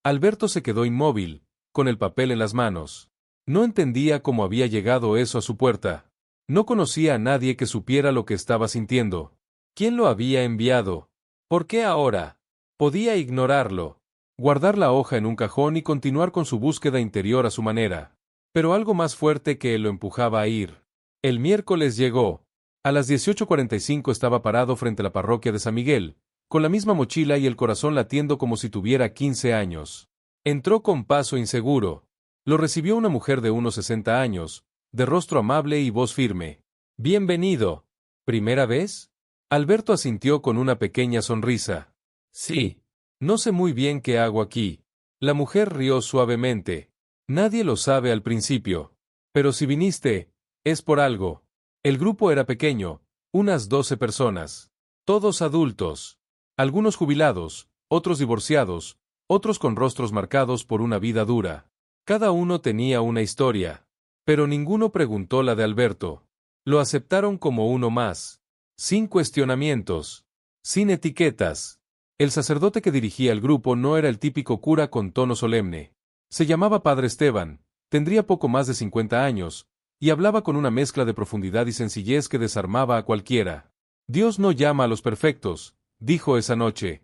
Alberto se quedó inmóvil, con el papel en las manos. No entendía cómo había llegado eso a su puerta. No conocía a nadie que supiera lo que estaba sintiendo. ¿Quién lo había enviado? ¿Por qué ahora? Podía ignorarlo. guardar la hoja en un cajón y continuar con su búsqueda interior a su manera. Pero algo más fuerte que él lo empujaba a ir. El miércoles llegó. A las 18:45 estaba parado frente a la parroquia de San Miguel, con la misma mochila y el corazón latiendo como si tuviera 15 años. Entró con paso inseguro. Lo recibió una mujer de unos 60 años, de rostro amable y voz firme. «Bienvenido. ¿Primera vez?» Alberto asintió con una pequeña sonrisa. «Sí. No sé muy bien qué hago aquí». La mujer rió suavemente. «Nadie lo sabe al principio. Pero si viniste, es por algo». El grupo era pequeño, unas 12 personas. Todos adultos. Algunos jubilados, otros divorciados, otros con rostros marcados por una vida dura. Cada uno tenía una historia. Pero ninguno preguntó la de Alberto. Lo aceptaron como uno más. Sin cuestionamientos. Sin etiquetas. El sacerdote que dirigía el grupo no era el típico cura con tono solemne. Se llamaba Padre Esteban, tendría poco más de 50 años, y hablaba con una mezcla de profundidad y sencillez que desarmaba a cualquiera. Dios no llama a los perfectos, dijo esa noche.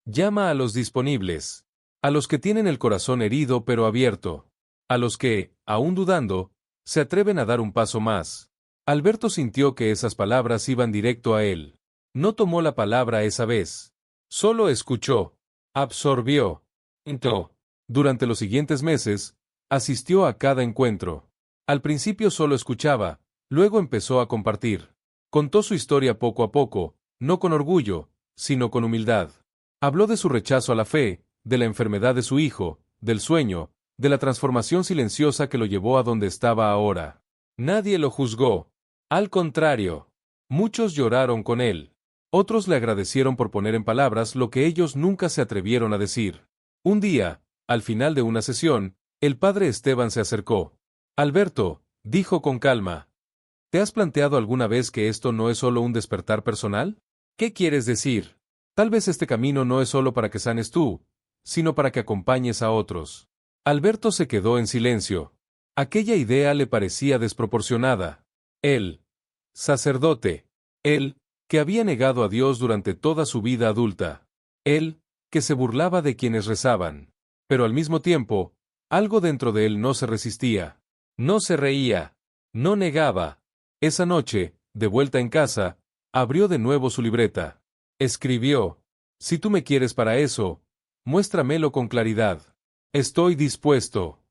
Llama a los disponibles. A los que tienen el corazón herido pero abierto. A los que, aún dudando, se atreven a dar un paso más. Alberto sintió que esas palabras iban directo a él. No tomó la palabra esa vez. Solo escuchó. Absorbió. Entró. Durante los siguientes meses, asistió a cada encuentro. Al principio solo escuchaba, luego empezó a compartir. Contó su historia poco a poco, no con orgullo, sino con humildad. Habló de su rechazo a la fe, de la enfermedad de su hijo, del sueño, de la transformación silenciosa que lo llevó a donde estaba ahora. Nadie lo juzgó. Al contrario, muchos lloraron con él. Otros le agradecieron por poner en palabras lo que ellos nunca se atrevieron a decir. Un día, al final de una sesión, el padre Esteban se acercó. Alberto, dijo con calma, ¿te has planteado alguna vez que esto no es solo un despertar personal? ¿Qué quieres decir? Tal vez este camino no es solo para que sanes tú, sino para que acompañes a otros. Alberto se quedó en silencio. Aquella idea le parecía desproporcionada. Él, sacerdote. Él, que había negado a Dios durante toda su vida adulta. Él, que se burlaba de quienes rezaban. Pero al mismo tiempo, algo dentro de él no se resistía. No se reía. No negaba. Esa noche, de vuelta en casa, abrió de nuevo su libreta. Escribió: «Si tú me quieres para eso, muéstramelo con claridad. Estoy dispuesto».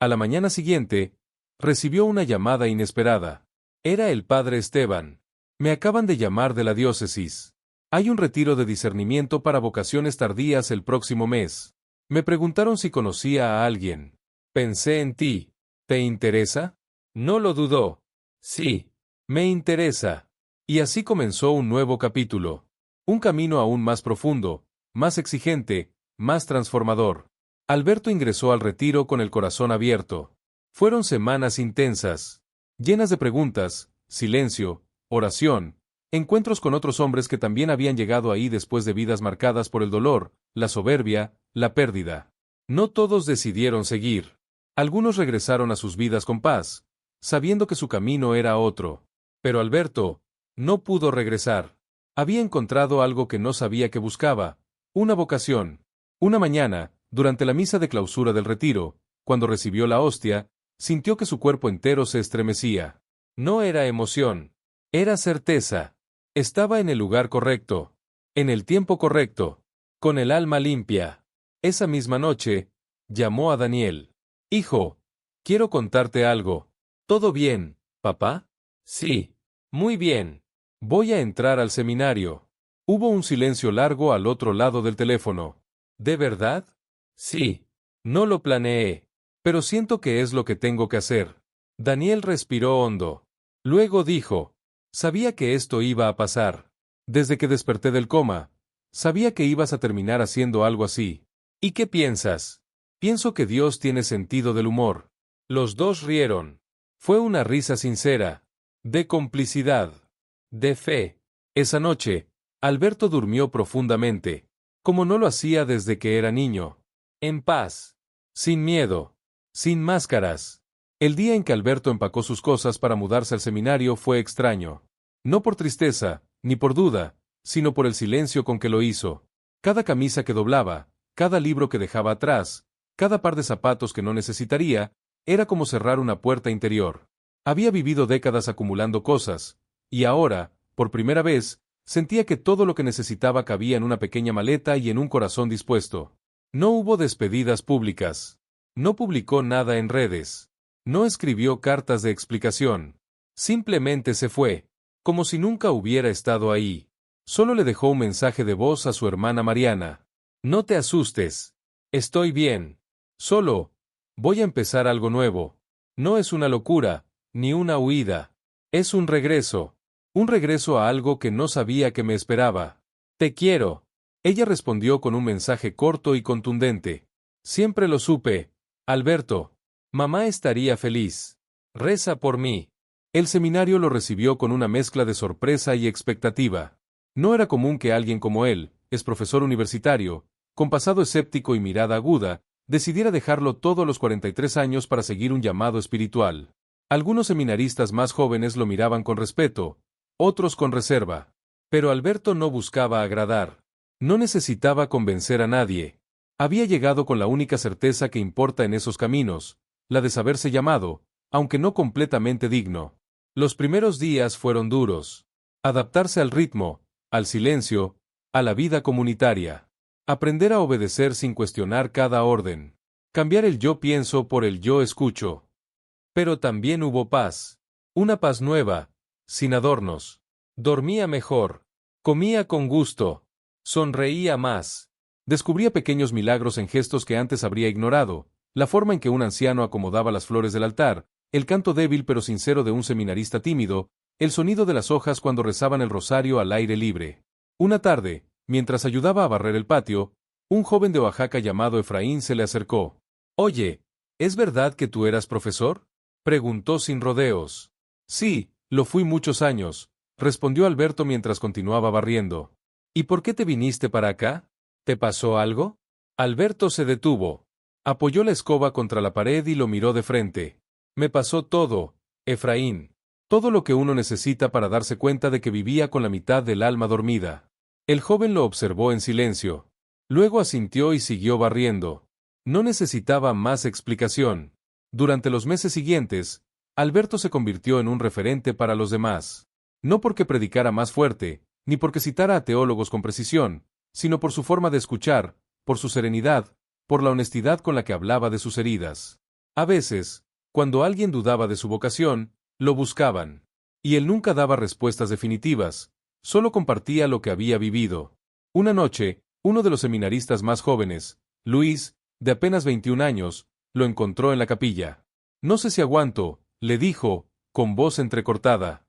A la mañana siguiente, recibió una llamada inesperada. Era el padre Esteban. «Me acaban de llamar de la diócesis. Hay un retiro de discernimiento para vocaciones tardías el próximo mes. Me preguntaron si conocía a alguien. Pensé en ti. ¿Te interesa?» No lo dudó. «Sí, me interesa». Y así comenzó un nuevo capítulo. Un camino aún más profundo, más exigente, más transformador. Alberto ingresó al retiro con el corazón abierto. Fueron semanas intensas, llenas de preguntas, silencio, oración, encuentros con otros hombres que también habían llegado ahí después de vidas marcadas por el dolor, la soberbia, la pérdida. No todos decidieron seguir. Algunos regresaron a sus vidas con paz, sabiendo que su camino era otro. Pero Alberto no pudo regresar. Había encontrado algo que no sabía que buscaba, una vocación. Una mañana, durante la misa de clausura del retiro, cuando recibió la hostia, sintió que su cuerpo entero se estremecía. No era emoción, era certeza. Estaba en el lugar correcto, en el tiempo correcto, con el alma limpia. Esa misma noche, llamó a Daniel. «Hijo, quiero contarte algo». «¿Todo bien, papá?» «Sí, muy bien. Voy a entrar al seminario». Hubo un silencio largo al otro lado del teléfono. «¿De verdad?» «Sí. No lo planeé, pero siento que es lo que tengo que hacer». Daniel respiró hondo. Luego dijo: «Sabía que esto iba a pasar. Desde que desperté del coma, sabía que ibas a terminar haciendo algo así». «¿Y qué piensas?» «Pienso que Dios tiene sentido del humor». Los dos rieron. Fue una risa sincera, de complicidad, de fe. Esa noche, Alberto durmió profundamente, como no lo hacía desde que era niño. En paz, sin miedo, sin máscaras. El día en que Alberto empacó sus cosas para mudarse al seminario fue extraño. No por tristeza, ni por duda, sino por el silencio con que lo hizo. Cada camisa que doblaba, cada libro que dejaba atrás, cada par de zapatos que no necesitaría, era como cerrar una puerta interior. Había vivido décadas acumulando cosas, y ahora, por primera vez, sentía que todo lo que necesitaba cabía en una pequeña maleta y en un corazón dispuesto. No hubo despedidas públicas. No publicó nada en redes. No escribió cartas de explicación. Simplemente se fue, como si nunca hubiera estado ahí. Solo le dejó un mensaje de voz a su hermana Mariana. No te asustes. Estoy bien. Solo, voy a empezar algo nuevo. No es una locura, ni una huida. Es un regreso. Un regreso a algo que no sabía que me esperaba. Te quiero. Ella respondió con un mensaje corto y contundente. Siempre lo supe, Alberto. Mamá estaría feliz. Reza por mí. El seminario lo recibió con una mezcla de sorpresa y expectativa. No era común que alguien como él, es profesor universitario, con pasado escéptico y mirada aguda, decidiera dejarlo todo a los 43 años para seguir un llamado espiritual. Algunos seminaristas más jóvenes lo miraban con respeto, otros con reserva. Pero Alberto no buscaba agradar. No necesitaba convencer a nadie. Había llegado con la única certeza que importa en esos caminos, la de saberse llamado, aunque no completamente digno. Los primeros días fueron duros. Adaptarse al ritmo, al silencio, a la vida comunitaria. Aprender a obedecer sin cuestionar cada orden. Cambiar el yo pienso por el yo escucho. Pero también hubo paz. Una paz nueva, sin adornos. Dormía mejor. Comía con gusto. Sonreía más. Descubría pequeños milagros en gestos que antes habría ignorado, la forma en que un anciano acomodaba las flores del altar, el canto débil pero sincero de un seminarista tímido, el sonido de las hojas cuando rezaban el rosario al aire libre. Una tarde, mientras ayudaba a barrer el patio, un joven de Oaxaca llamado Efraín se le acercó. «Oye, ¿es verdad que tú eras profesor?», preguntó sin rodeos. «Sí, lo fui muchos años», respondió Alberto mientras continuaba barriendo. «¿Y por qué te viniste para acá? ¿Te pasó algo?». Alberto se detuvo. Apoyó la escoba contra la pared y lo miró de frente. «Me pasó todo, Efraín. Todo lo que uno necesita para darse cuenta de que vivía con la mitad del alma dormida». El joven lo observó en silencio. Luego asintió y siguió barriendo. No necesitaba más explicación. Durante los meses siguientes, Alberto se convirtió en un referente para los demás. No porque predicara más fuerte, ni porque citara a teólogos con precisión, sino por su forma de escuchar, por su serenidad, por la honestidad con la que hablaba de sus heridas. A veces, cuando alguien dudaba de su vocación, lo buscaban. Y él nunca daba respuestas definitivas, solo compartía lo que había vivido. Una noche, uno de los seminaristas más jóvenes, Luis, de apenas 21 años, lo encontró en la capilla. «No sé si aguanto», le dijo, con voz entrecortada.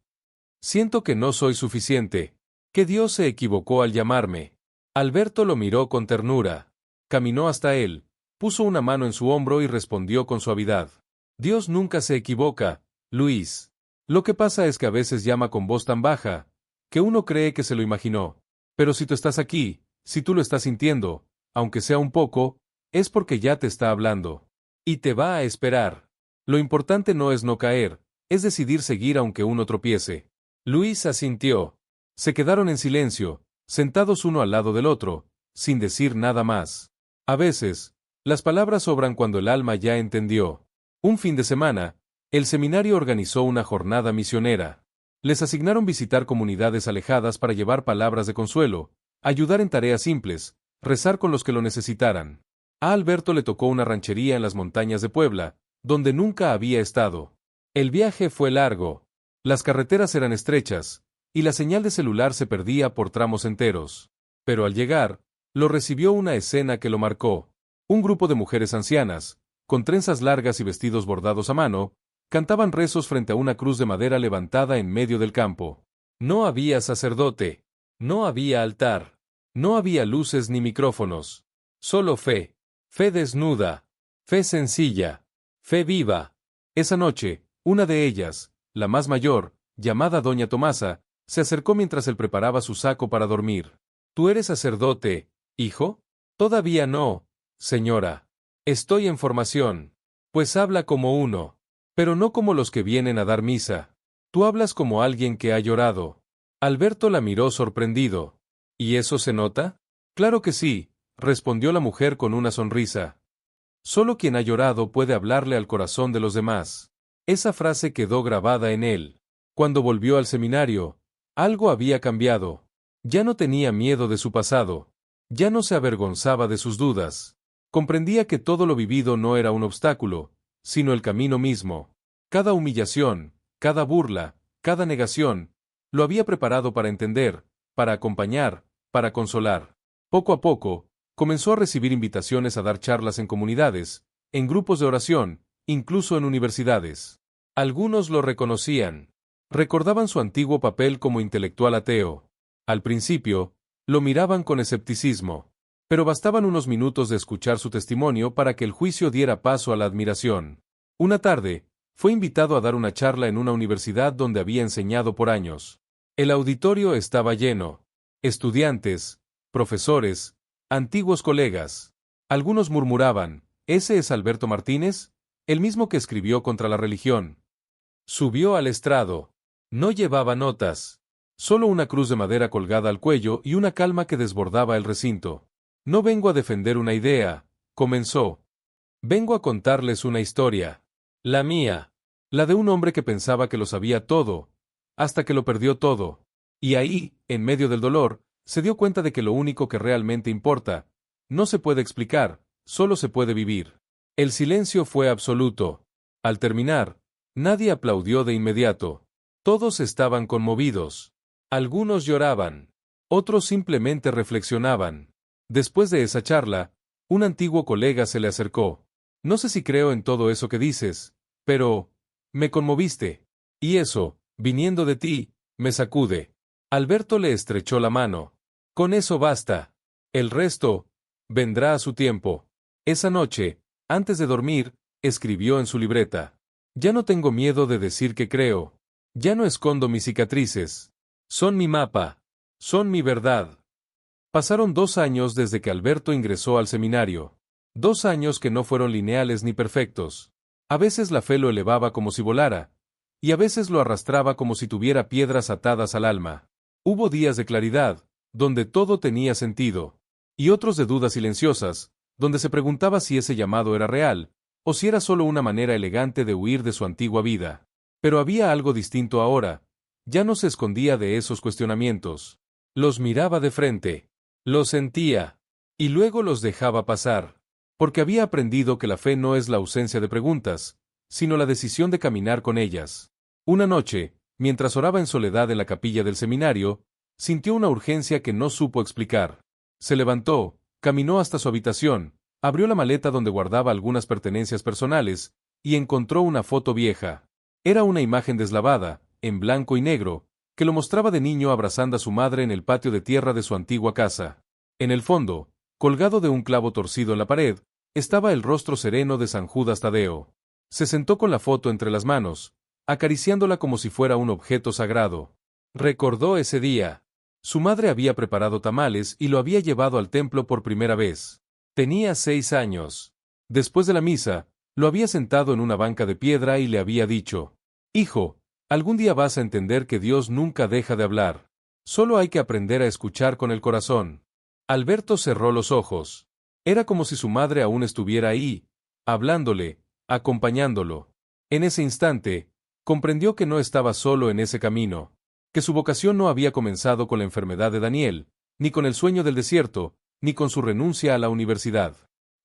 «Siento que no soy suficiente, que Dios se equivocó al llamarme». Alberto lo miró con ternura. Caminó hasta él, puso una mano en su hombro y respondió con suavidad. «Dios nunca se equivoca, Luis. Lo que pasa es que a veces llama con voz tan baja, que uno cree que se lo imaginó. Pero si tú estás aquí, si tú lo estás sintiendo, aunque sea un poco, es porque ya te está hablando. Y te va a esperar. Lo importante no es no caer, es decidir seguir aunque uno tropiece». Luis asintió. Se quedaron en silencio, sentados uno al lado del otro, sin decir nada más. A veces, las palabras sobran cuando el alma ya entendió. Un fin de semana, el seminario organizó una jornada misionera. Les asignaron visitar comunidades alejadas para llevar palabras de consuelo, ayudar en tareas simples, rezar con los que lo necesitaran. A Alberto le tocó una ranchería en las montañas de Puebla, donde nunca había estado. El viaje fue largo. Las carreteras eran estrechas, y la señal de celular se perdía por tramos enteros. Pero al llegar, lo recibió una escena que lo marcó. Un grupo de mujeres ancianas, con trenzas largas y vestidos bordados a mano, cantaban rezos frente a una cruz de madera levantada en medio del campo. No había sacerdote. No había altar. No había luces ni micrófonos. Solo fe. Fe desnuda. Fe sencilla. Fe viva. Esa noche, una de ellas, la más mayor, llamada Doña Tomasa, se acercó mientras él preparaba su saco para dormir. «¿Tú eres sacerdote, hijo?». «Todavía no, señora. Estoy en formación». «Pues habla como uno. Pero no como los que vienen a dar misa. Tú hablas como alguien que ha llorado». Alberto la miró sorprendido. «¿Y eso se nota?». «Claro que sí», respondió la mujer con una sonrisa. Solo quien ha llorado puede hablarle al corazón de los demás. Esa frase quedó grabada en él. Cuando volvió al seminario, algo había cambiado. Ya no tenía miedo de su pasado. Ya no se avergonzaba de sus dudas. Comprendía que todo lo vivido no era un obstáculo, sino el camino mismo. Cada humillación, cada burla, cada negación, lo había preparado para entender, para acompañar, para consolar. Poco a poco, comenzó a recibir invitaciones a dar charlas en comunidades, en grupos de oración, incluso en universidades. Algunos lo reconocían. Recordaban su antiguo papel como intelectual ateo. Al principio, lo miraban con escepticismo. Pero bastaban unos minutos de escuchar su testimonio para que el juicio diera paso a la admiración. Una tarde, fue invitado a dar una charla en una universidad donde había enseñado por años. El auditorio estaba lleno. Estudiantes, profesores, antiguos colegas. Algunos murmuraban, ¿ese es Alberto Martínez? El mismo que escribió contra la religión. Subió al estrado. No llevaba notas. Solo una cruz de madera colgada al cuello y una calma que desbordaba el recinto. No vengo a defender una idea, comenzó. Vengo a contarles una historia. La mía. La de un hombre que pensaba que lo sabía todo, hasta que lo perdió todo. Y ahí, en medio del dolor, se dio cuenta de que lo único que realmente importa, no se puede explicar, solo se puede vivir. El silencio fue absoluto. Al terminar, nadie aplaudió de inmediato. Todos estaban conmovidos. Algunos lloraban. Otros simplemente reflexionaban. Después de esa charla, un antiguo colega se le acercó. No sé si creo en todo eso que dices, pero me conmoviste. Y eso, viniendo de ti, me sacude. Alberto le estrechó la mano. Con eso basta. El resto vendrá a su tiempo. Esa noche, antes de dormir, escribió en su libreta. Ya no tengo miedo de decir que creo. Ya no escondo mis cicatrices. Son mi mapa. Son mi verdad. Pasaron 2 años desde que Alberto ingresó al seminario. 2 años que no fueron lineales ni perfectos. A veces la fe lo elevaba como si volara, y a veces lo arrastraba como si tuviera piedras atadas al alma. Hubo días de claridad, donde todo tenía sentido, y otros de dudas silenciosas, donde se preguntaba si ese llamado era real, o si era solo una manera elegante de huir de su antigua vida. Pero había algo distinto ahora. Ya no se escondía de esos cuestionamientos. Los miraba de frente. Los sentía. Y luego los dejaba pasar. Porque había aprendido que la fe no es la ausencia de preguntas, sino la decisión de caminar con ellas. Una noche, mientras oraba en soledad en la capilla del seminario, sintió una urgencia que no supo explicar. Se levantó, caminó hasta su habitación, abrió la maleta donde guardaba algunas pertenencias personales, y encontró una foto vieja. Era una imagen deslavada, en blanco y negro, que lo mostraba de niño abrazando a su madre en el patio de tierra de su antigua casa. En el fondo, colgado de un clavo torcido en la pared, estaba el rostro sereno de San Judas Tadeo. Se sentó con la foto entre las manos, acariciándola como si fuera un objeto sagrado. Recordó ese día. Su madre había preparado tamales y lo había llevado al templo por primera vez. Tenía 6 años. Después de la misa, lo había sentado en una banca de piedra y le había dicho: «Hijo, algún día vas a entender que Dios nunca deja de hablar. Solo hay que aprender a escuchar con el corazón». Alberto cerró los ojos. Era como si su madre aún estuviera ahí, hablándole, acompañándolo. En ese instante, comprendió que no estaba solo en ese camino, que su vocación no había comenzado con la enfermedad de Daniel, ni con el sueño del desierto, ni con su renuncia a la universidad.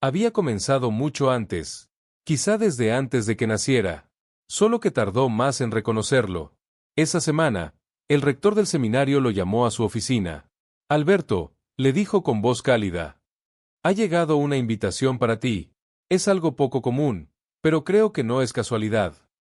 Había comenzado mucho antes, quizá desde antes de que naciera, solo que tardó más en reconocerlo. Esa semana, el rector del seminario lo llamó a su oficina. «Alberto», le dijo con voz cálida, «ha llegado una invitación para ti. Es algo poco común, pero creo que no es casualidad».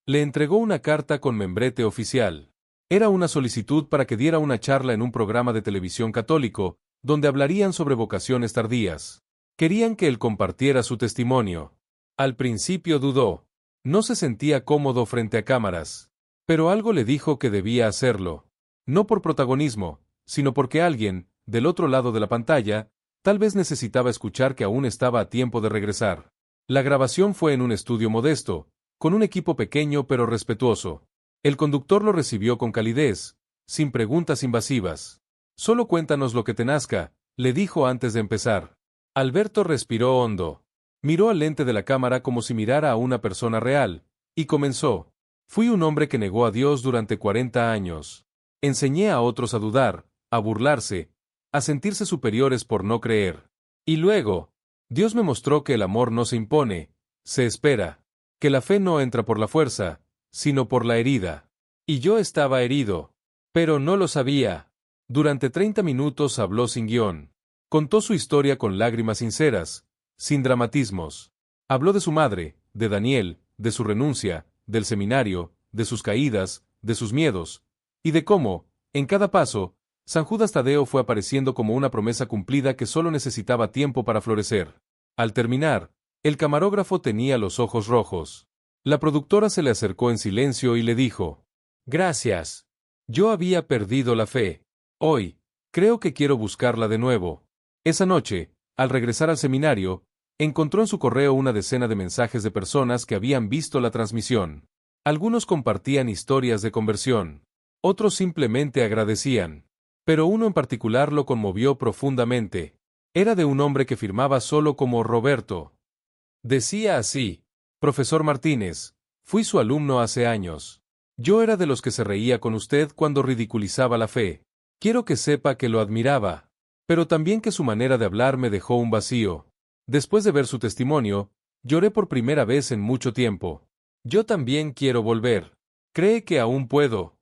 Le entregó una carta con membrete oficial. Era una solicitud para que diera una charla en un programa de televisión católico, donde hablarían sobre vocaciones tardías. Querían que él compartiera su testimonio. Al principio dudó. No se sentía cómodo frente a cámaras. Pero algo le dijo que debía hacerlo. No por protagonismo, sino porque alguien, del otro lado de la pantalla, tal vez necesitaba escuchar que aún estaba a tiempo de regresar. La grabación fue en un estudio modesto, con un equipo pequeño pero respetuoso. El conductor lo recibió con calidez, sin preguntas invasivas. «Solo cuéntanos lo que te nazca», le dijo antes de empezar. Alberto respiró hondo. Miró al lente de la cámara como si mirara a una persona real, y comenzó. Fui un hombre que negó a Dios durante 40 años. Enseñé a otros a dudar, a burlarse, a sentirse superiores por no creer. Y luego, Dios me mostró que el amor no se impone, se espera, que la fe no entra por la fuerza, sino por la herida. Y yo estaba herido, pero no lo sabía. Durante 30 minutos habló sin guión. Contó su historia con lágrimas sinceras, sin dramatismos. Habló de su madre, de Daniel, de su renuncia, del seminario, de sus caídas, de sus miedos, y de cómo, en cada paso, San Judas Tadeo fue apareciendo como una promesa cumplida que solo necesitaba tiempo para florecer. Al terminar, el camarógrafo tenía los ojos rojos. La productora se le acercó en silencio y le dijo: «Gracias. Yo había perdido la fe. Hoy, creo que quiero buscarla de nuevo». Esa noche, al regresar al seminario, encontró en su correo una decena de mensajes de personas que habían visto la transmisión. Algunos compartían historias de conversión. Otros simplemente agradecían. Pero uno en particular lo conmovió profundamente. Era de un hombre que firmaba solo como Roberto. Decía así: «Profesor Martínez, fui su alumno hace años. Yo era de los que se reía con usted cuando ridiculizaba la fe. Quiero que sepa que lo admiraba, pero también que su manera de hablar me dejó un vacío. Después de ver su testimonio, lloré por primera vez en mucho tiempo. Yo también quiero volver. ¿Cree que aún puedo?».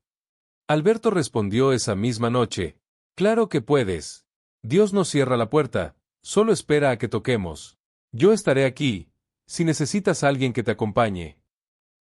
Alberto respondió esa misma noche: «Claro que puedes. Dios no cierra la puerta, solo espera a que toquemos. Yo estaré aquí, si necesitas a alguien que te acompañe».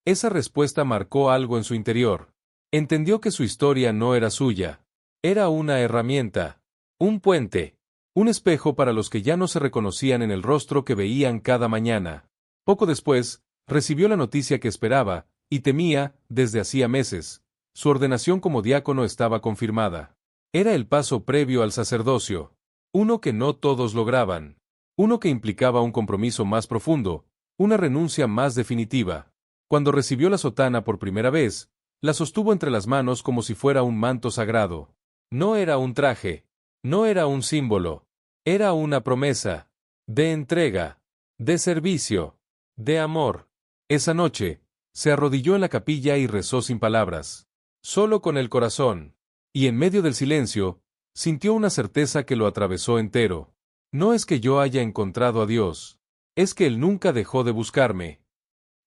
Esa respuesta marcó algo en su interior. Entendió que su historia no era suya. Era una herramienta, un puente, un espejo para los que ya no se reconocían en el rostro que veían cada mañana. Poco después, recibió la noticia que esperaba, y temía, desde hacía meses. Su ordenación como diácono estaba confirmada. Era el paso previo al sacerdocio. Uno que no todos lograban. Uno que implicaba un compromiso más profundo, una renuncia más definitiva. Cuando recibió la sotana por primera vez, la sostuvo entre las manos como si fuera un manto sagrado. No era un traje. No era un símbolo. Era una promesa. De entrega. De servicio. De amor. Esa noche, se arrodilló en la capilla y rezó sin palabras. Solo con el corazón. Y en medio del silencio, sintió una certeza que lo atravesó entero. No es que yo haya encontrado a Dios. Es que Él nunca dejó de buscarme.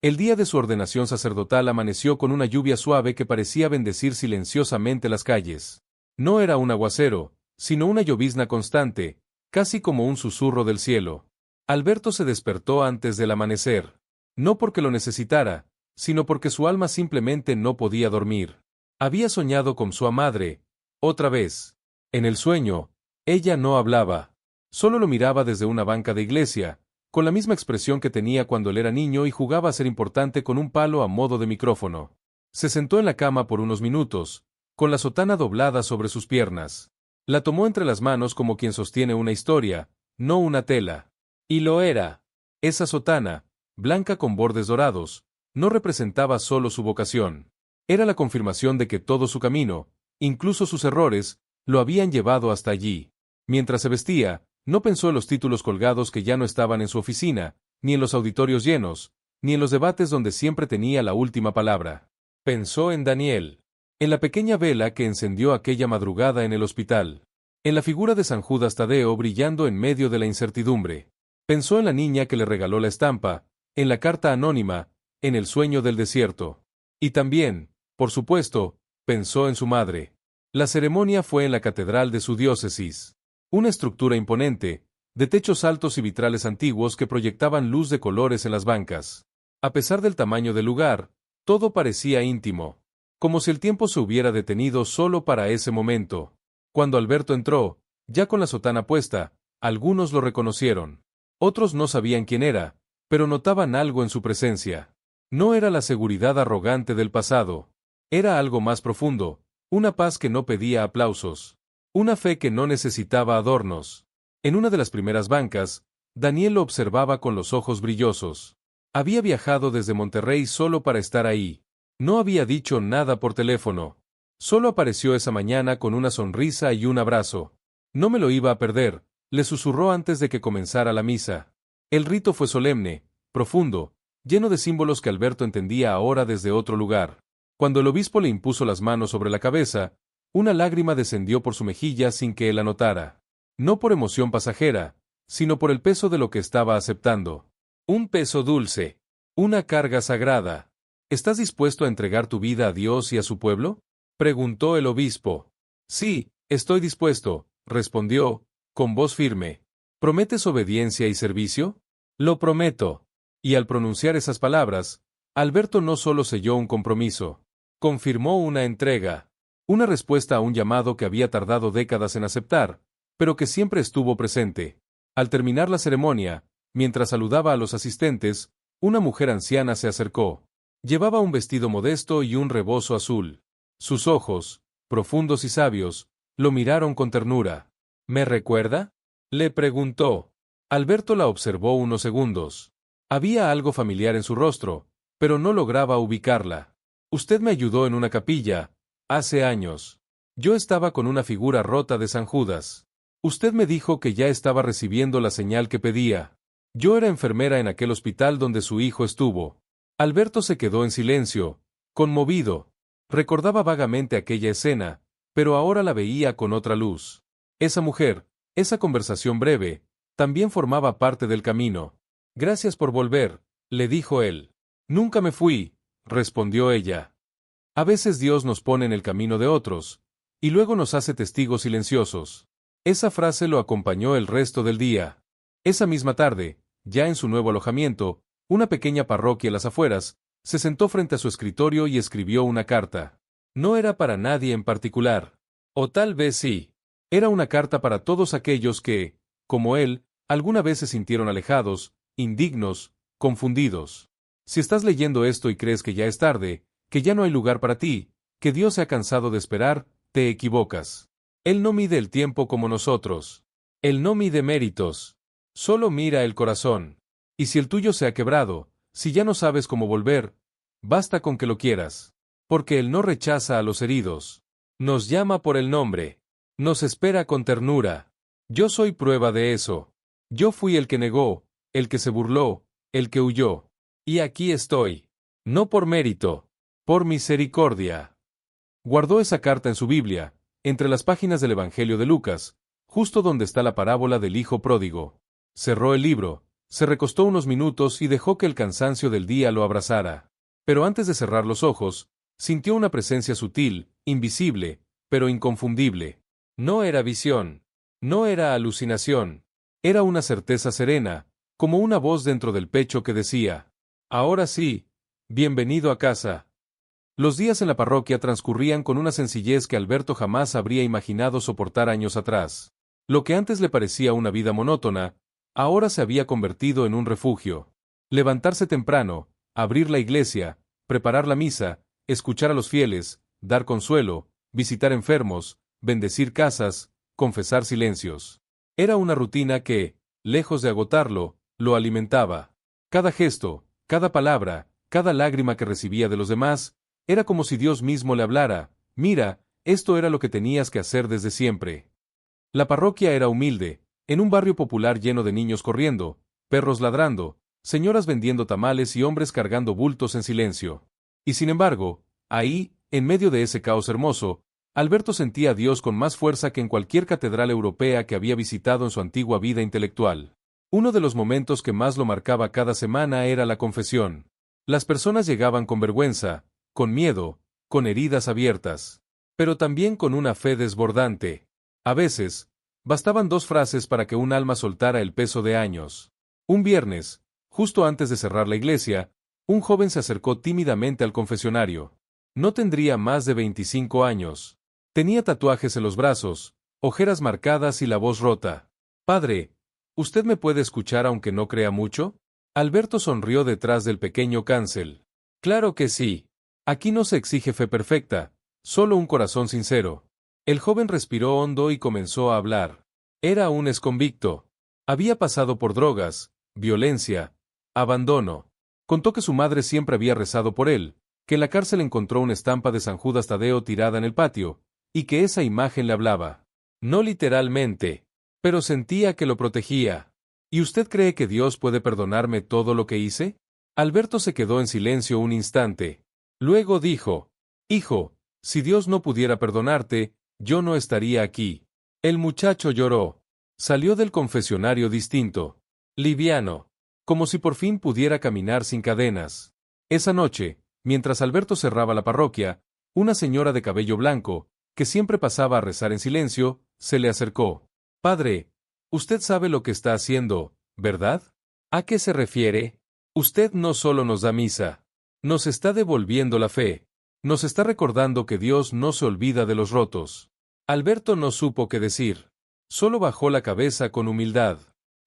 El día de su ordenación sacerdotal amaneció con una lluvia suave que parecía bendecir silenciosamente las calles. No era un aguacero, sino una llovizna constante, casi como un susurro del cielo. Alberto se despertó antes del amanecer. No porque lo necesitara, sino porque su alma simplemente no podía dormir. Había soñado con su madre, otra vez. En el sueño, ella no hablaba. Solo lo miraba desde una banca de iglesia, con la misma expresión que tenía cuando él era niño y jugaba a ser importante con un palo a modo de micrófono. Se sentó en la cama por unos minutos, con la sotana doblada sobre sus piernas. La tomó entre las manos como quien sostiene una historia, no una tela. Y lo era. Esa sotana, blanca con bordes dorados, no representaba solo su vocación. Era la confirmación de que todo su camino, incluso sus errores, lo habían llevado hasta allí. Mientras se vestía, no pensó en los títulos colgados que ya no estaban en su oficina, ni en los auditorios llenos, ni en los debates donde siempre tenía la última palabra. Pensó en Daniel, en la pequeña vela que encendió aquella madrugada en el hospital, en la figura de San Judas Tadeo brillando en medio de la incertidumbre. Pensó en la niña que le regaló la estampa, en la carta anónima, en el sueño del desierto. Y también, por supuesto, pensó en su madre. La ceremonia fue en la catedral de su diócesis. Una estructura imponente, de techos altos y vitrales antiguos que proyectaban luz de colores en las bancas. A pesar del tamaño del lugar, todo parecía íntimo, como si el tiempo se hubiera detenido solo para ese momento. Cuando Alberto entró, ya con la sotana puesta, algunos lo reconocieron. Otros no sabían quién era, pero notaban algo en su presencia. No era la seguridad arrogante del pasado. Era algo más profundo, una paz que no pedía aplausos. Una fe que no necesitaba adornos. En una de las primeras bancas, Daniel lo observaba con los ojos brillosos. Había viajado desde Monterrey solo para estar ahí. No había dicho nada por teléfono. Solo apareció esa mañana con una sonrisa y un abrazo. No me lo iba a perder, le susurró antes de que comenzara la misa. El rito fue solemne, profundo, lleno de símbolos que Alberto entendía ahora desde otro lugar. Cuando el obispo le impuso las manos sobre la cabeza, una lágrima descendió por su mejilla sin que él la notara. No por emoción pasajera, sino por el peso de lo que estaba aceptando. Un peso dulce. Una carga sagrada. ¿Estás dispuesto a entregar tu vida a Dios y a su pueblo? Preguntó el obispo. Sí, estoy dispuesto, respondió, con voz firme. ¿Prometes obediencia y servicio? Lo prometo. Y al pronunciar esas palabras, Alberto no solo selló un compromiso, confirmó una entrega, una respuesta a un llamado que había tardado décadas en aceptar, pero que siempre estuvo presente. Al terminar la ceremonia, mientras saludaba a los asistentes, una mujer anciana se acercó. Llevaba un vestido modesto y un rebozo azul. Sus ojos, profundos y sabios, lo miraron con ternura. ¿Me recuerda?, le preguntó. Alberto la observó unos segundos. Había algo familiar en su rostro, pero no lograba ubicarla. Usted me ayudó en una capilla, hace años. Yo estaba con una figura rota de San Judas. Usted me dijo que ya estaba recibiendo la señal que pedía. Yo era enfermera en aquel hospital donde su hijo estuvo. Alberto se quedó en silencio, conmovido. Recordaba vagamente aquella escena, pero ahora la veía con otra luz. Esa mujer, esa conversación breve, también formaba parte del camino. Gracias por volver, le dijo él. Nunca me fui, respondió ella. A veces Dios nos pone en el camino de otros, y luego nos hace testigos silenciosos. Esa frase lo acompañó el resto del día. Esa misma tarde, ya en su nuevo alojamiento, una pequeña parroquia a las afueras, se sentó frente a su escritorio y escribió una carta. No era para nadie en particular. O tal vez sí. Era una carta para todos aquellos que, como él, alguna vez se sintieron alejados, indignos, confundidos. Si estás leyendo esto y crees que ya es tarde, que ya no hay lugar para ti, que Dios se ha cansado de esperar, te equivocas. Él no mide el tiempo como nosotros. Él no mide méritos. Solo mira el corazón. Y si el tuyo se ha quebrado, si ya no sabes cómo volver, basta con que lo quieras. Porque Él no rechaza a los heridos. Nos llama por el nombre. Nos espera con ternura. Yo soy prueba de eso. Yo fui el que negó, el que se burló, el que huyó. Y aquí estoy. No por mérito, por misericordia. Guardó esa carta en su Biblia, entre las páginas del Evangelio de Lucas, justo donde está la parábola del hijo pródigo. Cerró el libro, se recostó unos minutos y dejó que el cansancio del día lo abrazara. Pero antes de cerrar los ojos, sintió una presencia sutil, invisible, pero inconfundible. No era visión. No era alucinación. Era una certeza serena, como una voz dentro del pecho que decía: ahora sí, bienvenido a casa. Los días en la parroquia transcurrían con una sencillez que Alberto jamás habría imaginado soportar años atrás. Lo que antes le parecía una vida monótona, ahora se había convertido en un refugio. Levantarse temprano, abrir la iglesia, preparar la misa, escuchar a los fieles, dar consuelo, visitar enfermos, bendecir casas, confesar silencios. Era una rutina que, lejos de agotarlo, lo alimentaba. Cada gesto, cada palabra, cada lágrima que recibía de los demás, era como si Dios mismo le hablara: mira, esto era lo que tenías que hacer desde siempre. La parroquia era humilde, en un barrio popular lleno de niños corriendo, perros ladrando, señoras vendiendo tamales y hombres cargando bultos en silencio. Y sin embargo, ahí, en medio de ese caos hermoso, Alberto sentía a Dios con más fuerza que en cualquier catedral europea que había visitado en su antigua vida intelectual. Uno de los momentos que más lo marcaba cada semana era la confesión. Las personas llegaban con vergüenza, con miedo, con heridas abiertas, pero también con una fe desbordante. A veces, bastaban 2 frases para que un alma soltara el peso de años. Un viernes, justo antes de cerrar la iglesia, un joven se acercó tímidamente al confesionario. No tendría más de 25 años. Tenía tatuajes en los brazos, ojeras marcadas y la voz rota. «Padre, ¿usted me puede escuchar aunque no crea mucho?». Alberto sonrió detrás del pequeño cancel. «Claro que sí. Aquí no se exige fe perfecta, solo un corazón sincero». El joven respiró hondo y comenzó a hablar. Era un exconvicto. Había pasado por drogas, violencia, abandono. Contó que su madre siempre había rezado por él, que en la cárcel encontró una estampa de San Judas Tadeo tirada en el patio, y que esa imagen le hablaba. No literalmente, pero sentía que lo protegía. ¿Y usted cree que Dios puede perdonarme todo lo que hice? Alberto se quedó en silencio un instante. Luego dijo, Hijo, si Dios no pudiera perdonarte, yo no estaría aquí. El muchacho lloró. Salió del confesionario distinto, liviano, como si por fin pudiera caminar sin cadenas. Esa noche, mientras Alberto cerraba la parroquia, una señora de cabello blanco, que siempre pasaba a rezar en silencio, se le acercó. Padre, usted sabe lo que está haciendo, ¿verdad? ¿A qué se refiere? Usted no solo nos da misa, nos está devolviendo la fe, nos está recordando que Dios no se olvida de los rotos. Alberto no supo qué decir. Solo bajó la cabeza con humildad.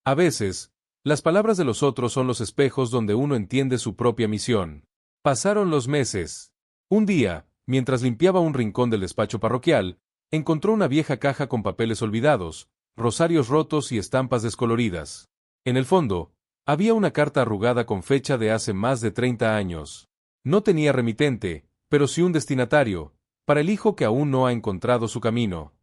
A veces, las palabras de los otros son los espejos donde uno entiende su propia misión. Pasaron los meses. Un día, mientras limpiaba un rincón del despacho parroquial, encontró una vieja caja con papeles olvidados, rosarios rotos y estampas descoloridas. En el fondo, había una carta arrugada con fecha de hace más de 30 años. No tenía remitente, pero sí un destinatario, para el hijo que aún no ha encontrado su camino.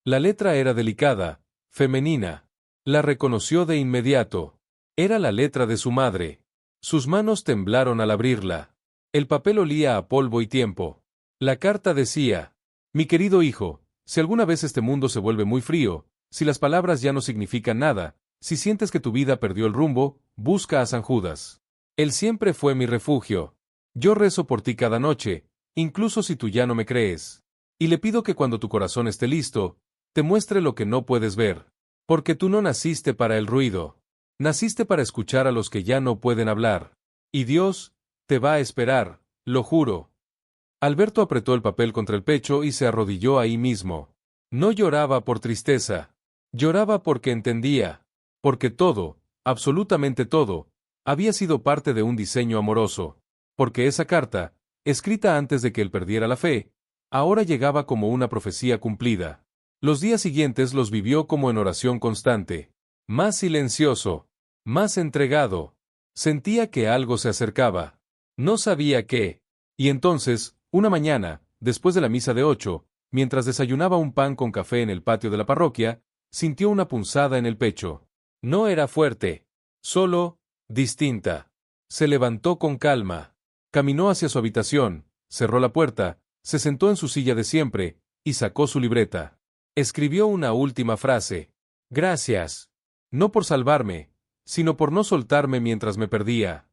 La letra era delicada, femenina. La reconoció de inmediato. Era la letra de su madre. Sus manos temblaron al abrirla. El papel olía a polvo y tiempo. La carta decía, Mi querido hijo, si alguna vez este mundo se vuelve muy frío, si las palabras ya no significan nada, si sientes que tu vida perdió el rumbo, busca a San Judas. Él siempre fue mi refugio. Yo rezo por ti cada noche, incluso si tú ya no me crees. Y le pido que cuando tu corazón esté listo, te muestre lo que no puedes ver. Porque tú no naciste para el ruido. Naciste para escuchar a los que ya no pueden hablar. Y Dios te va a esperar, lo juro. Alberto apretó el papel contra el pecho y se arrodilló ahí mismo. No lloraba por tristeza. Lloraba porque entendía. Porque todo, absolutamente todo, había sido parte de un diseño amoroso. Porque esa carta, escrita antes de que él perdiera la fe, ahora llegaba como una profecía cumplida. Los días siguientes los vivió como en oración constante. Más silencioso, más entregado. Sentía que algo se acercaba. No sabía qué. Y entonces, una mañana, después de la misa de 8, mientras desayunaba un pan con café en el patio de la parroquia, sintió una punzada en el pecho. No era fuerte, solo, distinta. Se levantó con calma. Caminó hacia su habitación, cerró la puerta, se sentó en su silla de siempre, y sacó su libreta. Escribió una última frase. Gracias. No por salvarme, sino por no soltarme mientras me perdía.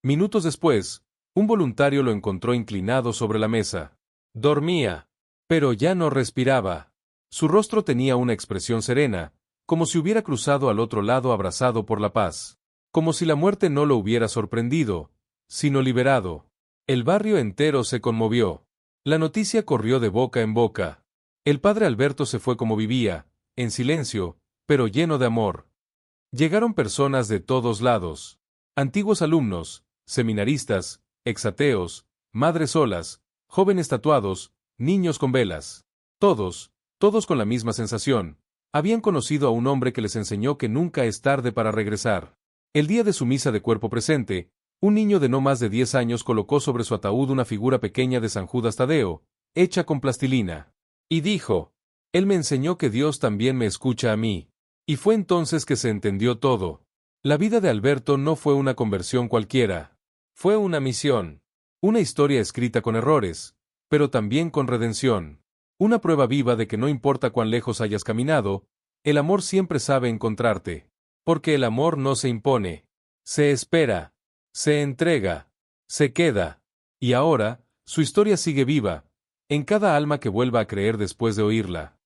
Minutos después, un voluntario lo encontró inclinado sobre la mesa. Dormía, pero ya no respiraba. Su rostro tenía una expresión serena, como si hubiera cruzado al otro lado abrazado por la paz. Como si la muerte no lo hubiera sorprendido, sino liberado. El barrio entero se conmovió. La noticia corrió de boca en boca. El padre Alberto se fue como vivía, en silencio, pero lleno de amor. Llegaron personas de todos lados. Antiguos alumnos, seminaristas, exateos, madres solas, jóvenes tatuados, niños con velas. Todos con la misma sensación. Habían conocido a un hombre que les enseñó que nunca es tarde para regresar. El día de su misa de cuerpo presente, un niño de no más de 10 años colocó sobre su ataúd una figura pequeña de San Judas Tadeo, hecha con plastilina. Y dijo, Él me enseñó que Dios también me escucha a mí. Y fue entonces que se entendió todo. La vida de Alberto no fue una conversión cualquiera. Fue una misión. Una historia escrita con errores, pero también con redención. Una prueba viva de que no importa cuán lejos hayas caminado, el amor siempre sabe encontrarte. Porque el amor no se impone. Se espera. Se entrega. Se queda. Y ahora, su historia sigue viva, en cada alma que vuelva a creer después de oírla.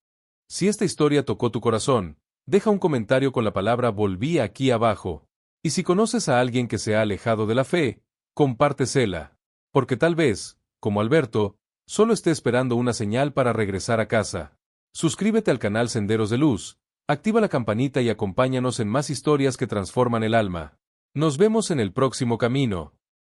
Si esta historia tocó tu corazón, deja un comentario con la palabra volví aquí abajo. Y si conoces a alguien que se ha alejado de la fe, compártesela. Porque tal vez, como Alberto, solo esté esperando una señal para regresar a casa. Suscríbete al canal Senderos de Luz, activa la campanita y acompáñanos en más historias que transforman el alma. Nos vemos en el próximo camino.